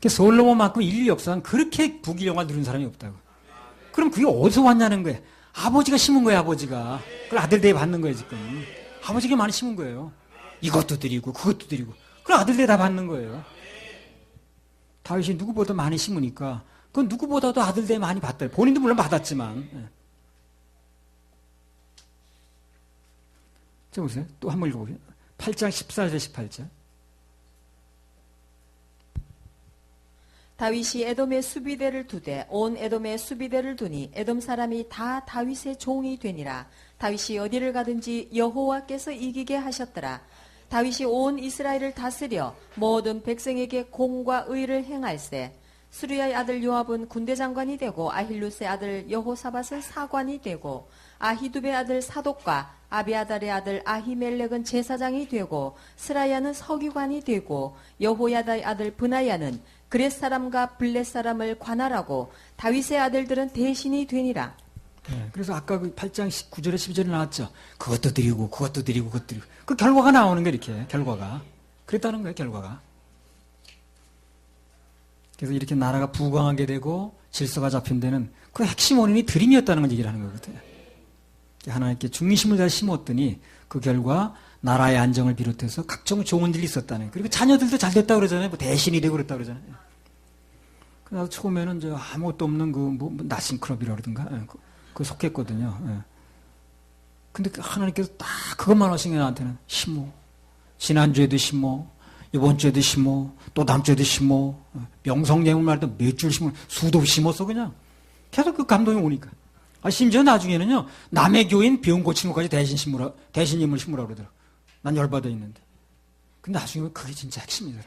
솔로몬만큼 인류 역사는 그렇게 부귀영화 누린 사람이 없다고. 그럼 그게 어디서 왔냐는 거예요. 아버지가 심은 거예요, 아버지가. 그걸 아들 대에 받는 거예요, 지금. 아버지가 많이 심은 거예요. 이것도 드리고, 그것도 드리고. 그걸 아들 대에 다 받는 거예요. 다윗이 누구보다 많이 심으니까, 그건 누구보다도 아들 대에 많이 받다. 본인도 물론 받았지만. 자, 보세요. 또 한 번 읽어보세요. 8장 14절, 18절. 다윗이 에돔의 수비대를 두되 온 에돔의 수비대를 두니 에돔 사람이 다 다윗의 종이 되니라. 다윗이 어디를 가든지 여호와께서 이기게 하셨더라. 다윗이 온 이스라엘을 다스려 모든 백성에게 공과 의를 행할세. 수리아의 아들 요압은 군대장관이 되고 아힐루스의 아들 여호사밧은 사관이 되고 아히두베의 아들 사독과 아비아달의 아들 아히멜렉은 제사장이 되고 스라야는 서기관이 되고 여호야다의 아들 브나야는 그렛 사람과 블렛 사람을 관할하고 다윗의 아들들은 대신이 되니라. 그래서 아까 그 8장 9절에 12절에 나왔죠. 그것도 드리고 그것도 드리고 그것도 드리고. 그 결과가 나오는 게 이렇게 결과가. 그랬다는 거예요 결과가. 그래서 이렇게 나라가 부강하게 되고 질서가 잡힌 데는 그 핵심 원인이 드림이었다는 걸 얘기를 하는 거거든요. 하나님께 중심을 다 심었더니 그 결과 나라의 안정을 비롯해서 각종 좋은 일이 있었다는 거예요. 그리고 자녀들도 잘 됐다 그러잖아요. 뭐 대신이 되고 그랬다 그러잖아요. 그래서 처음에는 저 아무것도 없는 나신 클럽이라 그러던가 그 속했거든요. 근데 하나님께서 딱 그것만 하신 게 나한테는 심어. 지난주에도 심어. 이번 주에도 심어. 또 다음 주에도 심어. 명성예물 말도 몇 줄 심어. 수도 심었어 그냥. 계속 그 감동이 오니까. 심지어 나중에는요. 남의 교인 병 고치는 것까지 대신 인물 심으라고 그러더라고. 난 열받아 있는데. 근데 나중에 그게 진짜 핵심이더라.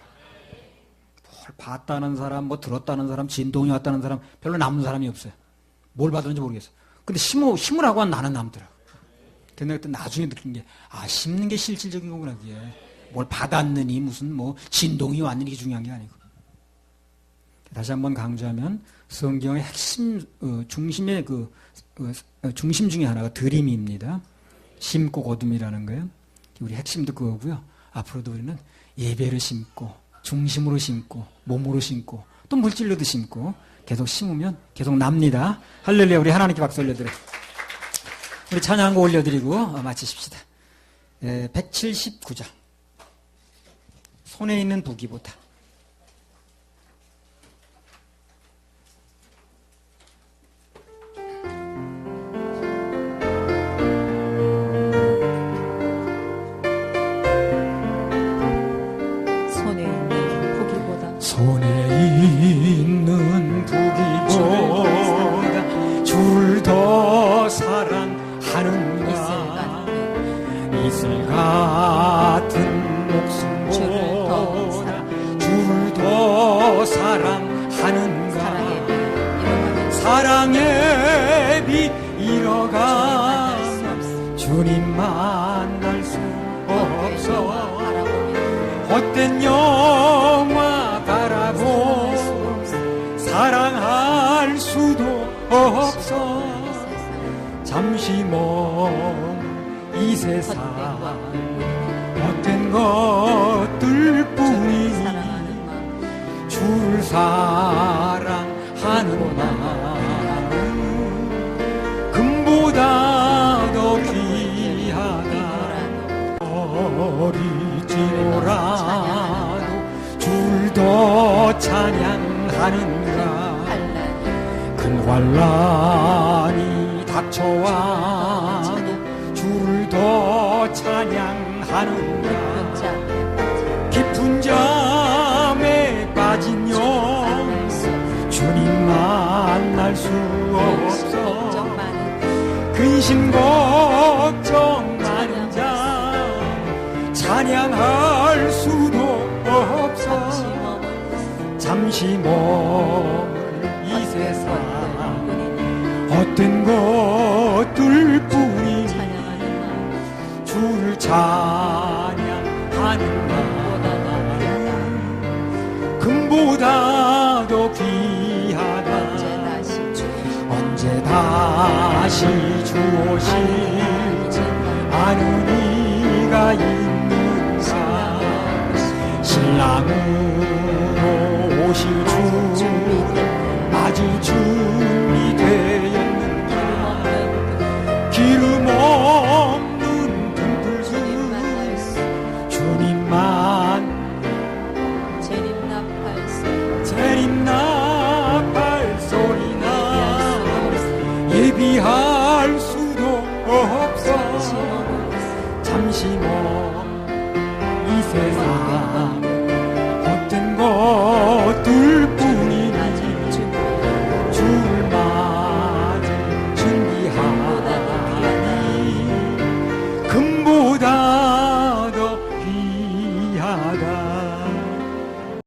뭘 봤다는 사람, 뭐 들었다는 사람, 진동이 왔다는 사람 별로 남는 사람이 없어요. 뭘 받았는지 모르겠어. 근데 심으라고 한 나는 남더라. 근데 그때 나중에 느낀 게 심는 게 실질적인 거구나 그게. 뭘 받았느니 무슨 뭐 진동이 왔느니 이게 중요한 게 아니고. 다시 한번 강조하면 성경의 핵심 중심의 중심 중에 하나가 드림입니다. 심고 거둠이라는 거예요. 우리 핵심도 그거고요. 앞으로도 우리는 예배를 심고 중심으로 심고 몸으로 심고 또 물질로도 심고 계속 심으면 계속 납니다. 할렐루야. 우리 하나님께 박수 올려드려요. 우리 찬양한 거 올려드리고 마치십시다. 179장 손에 있는 부기보다. 손에 있는 부기보다 주를 더 사랑하는가. 이슬 같은 목숨보다 주를 더 사랑하는가. 사랑의 빛 잃어가 주님 만날 수 없어. 헛된 영화 바라보 사랑할 수도 없어. 잠시 먼 이 세상 헛된 것들 뿐이니 주를 사랑하는 마음 금보다 더 귀하다. 어리지노라도 주를 더 찬양하는가. 큰 환란이 닥쳐와도 주를 더 찬양하는가. 깊은 잠에 빠진 영 주님 만날 수 없어. 근심 걱정 많은 자 찬양할 수도 없어. 잠시 머물 이 세상 헛된 것들 뿐이니 주를 찬양하는 마음 금보다 더 귀하다. 언제 다시 주 오실 아는 이가 있는가. 신랑으로 오실 주 맞을 준비되었는가. 기름 없는 등불 주님만 재림나팔 소리나 예비할 수도 없어. 잠시 먼 이 세상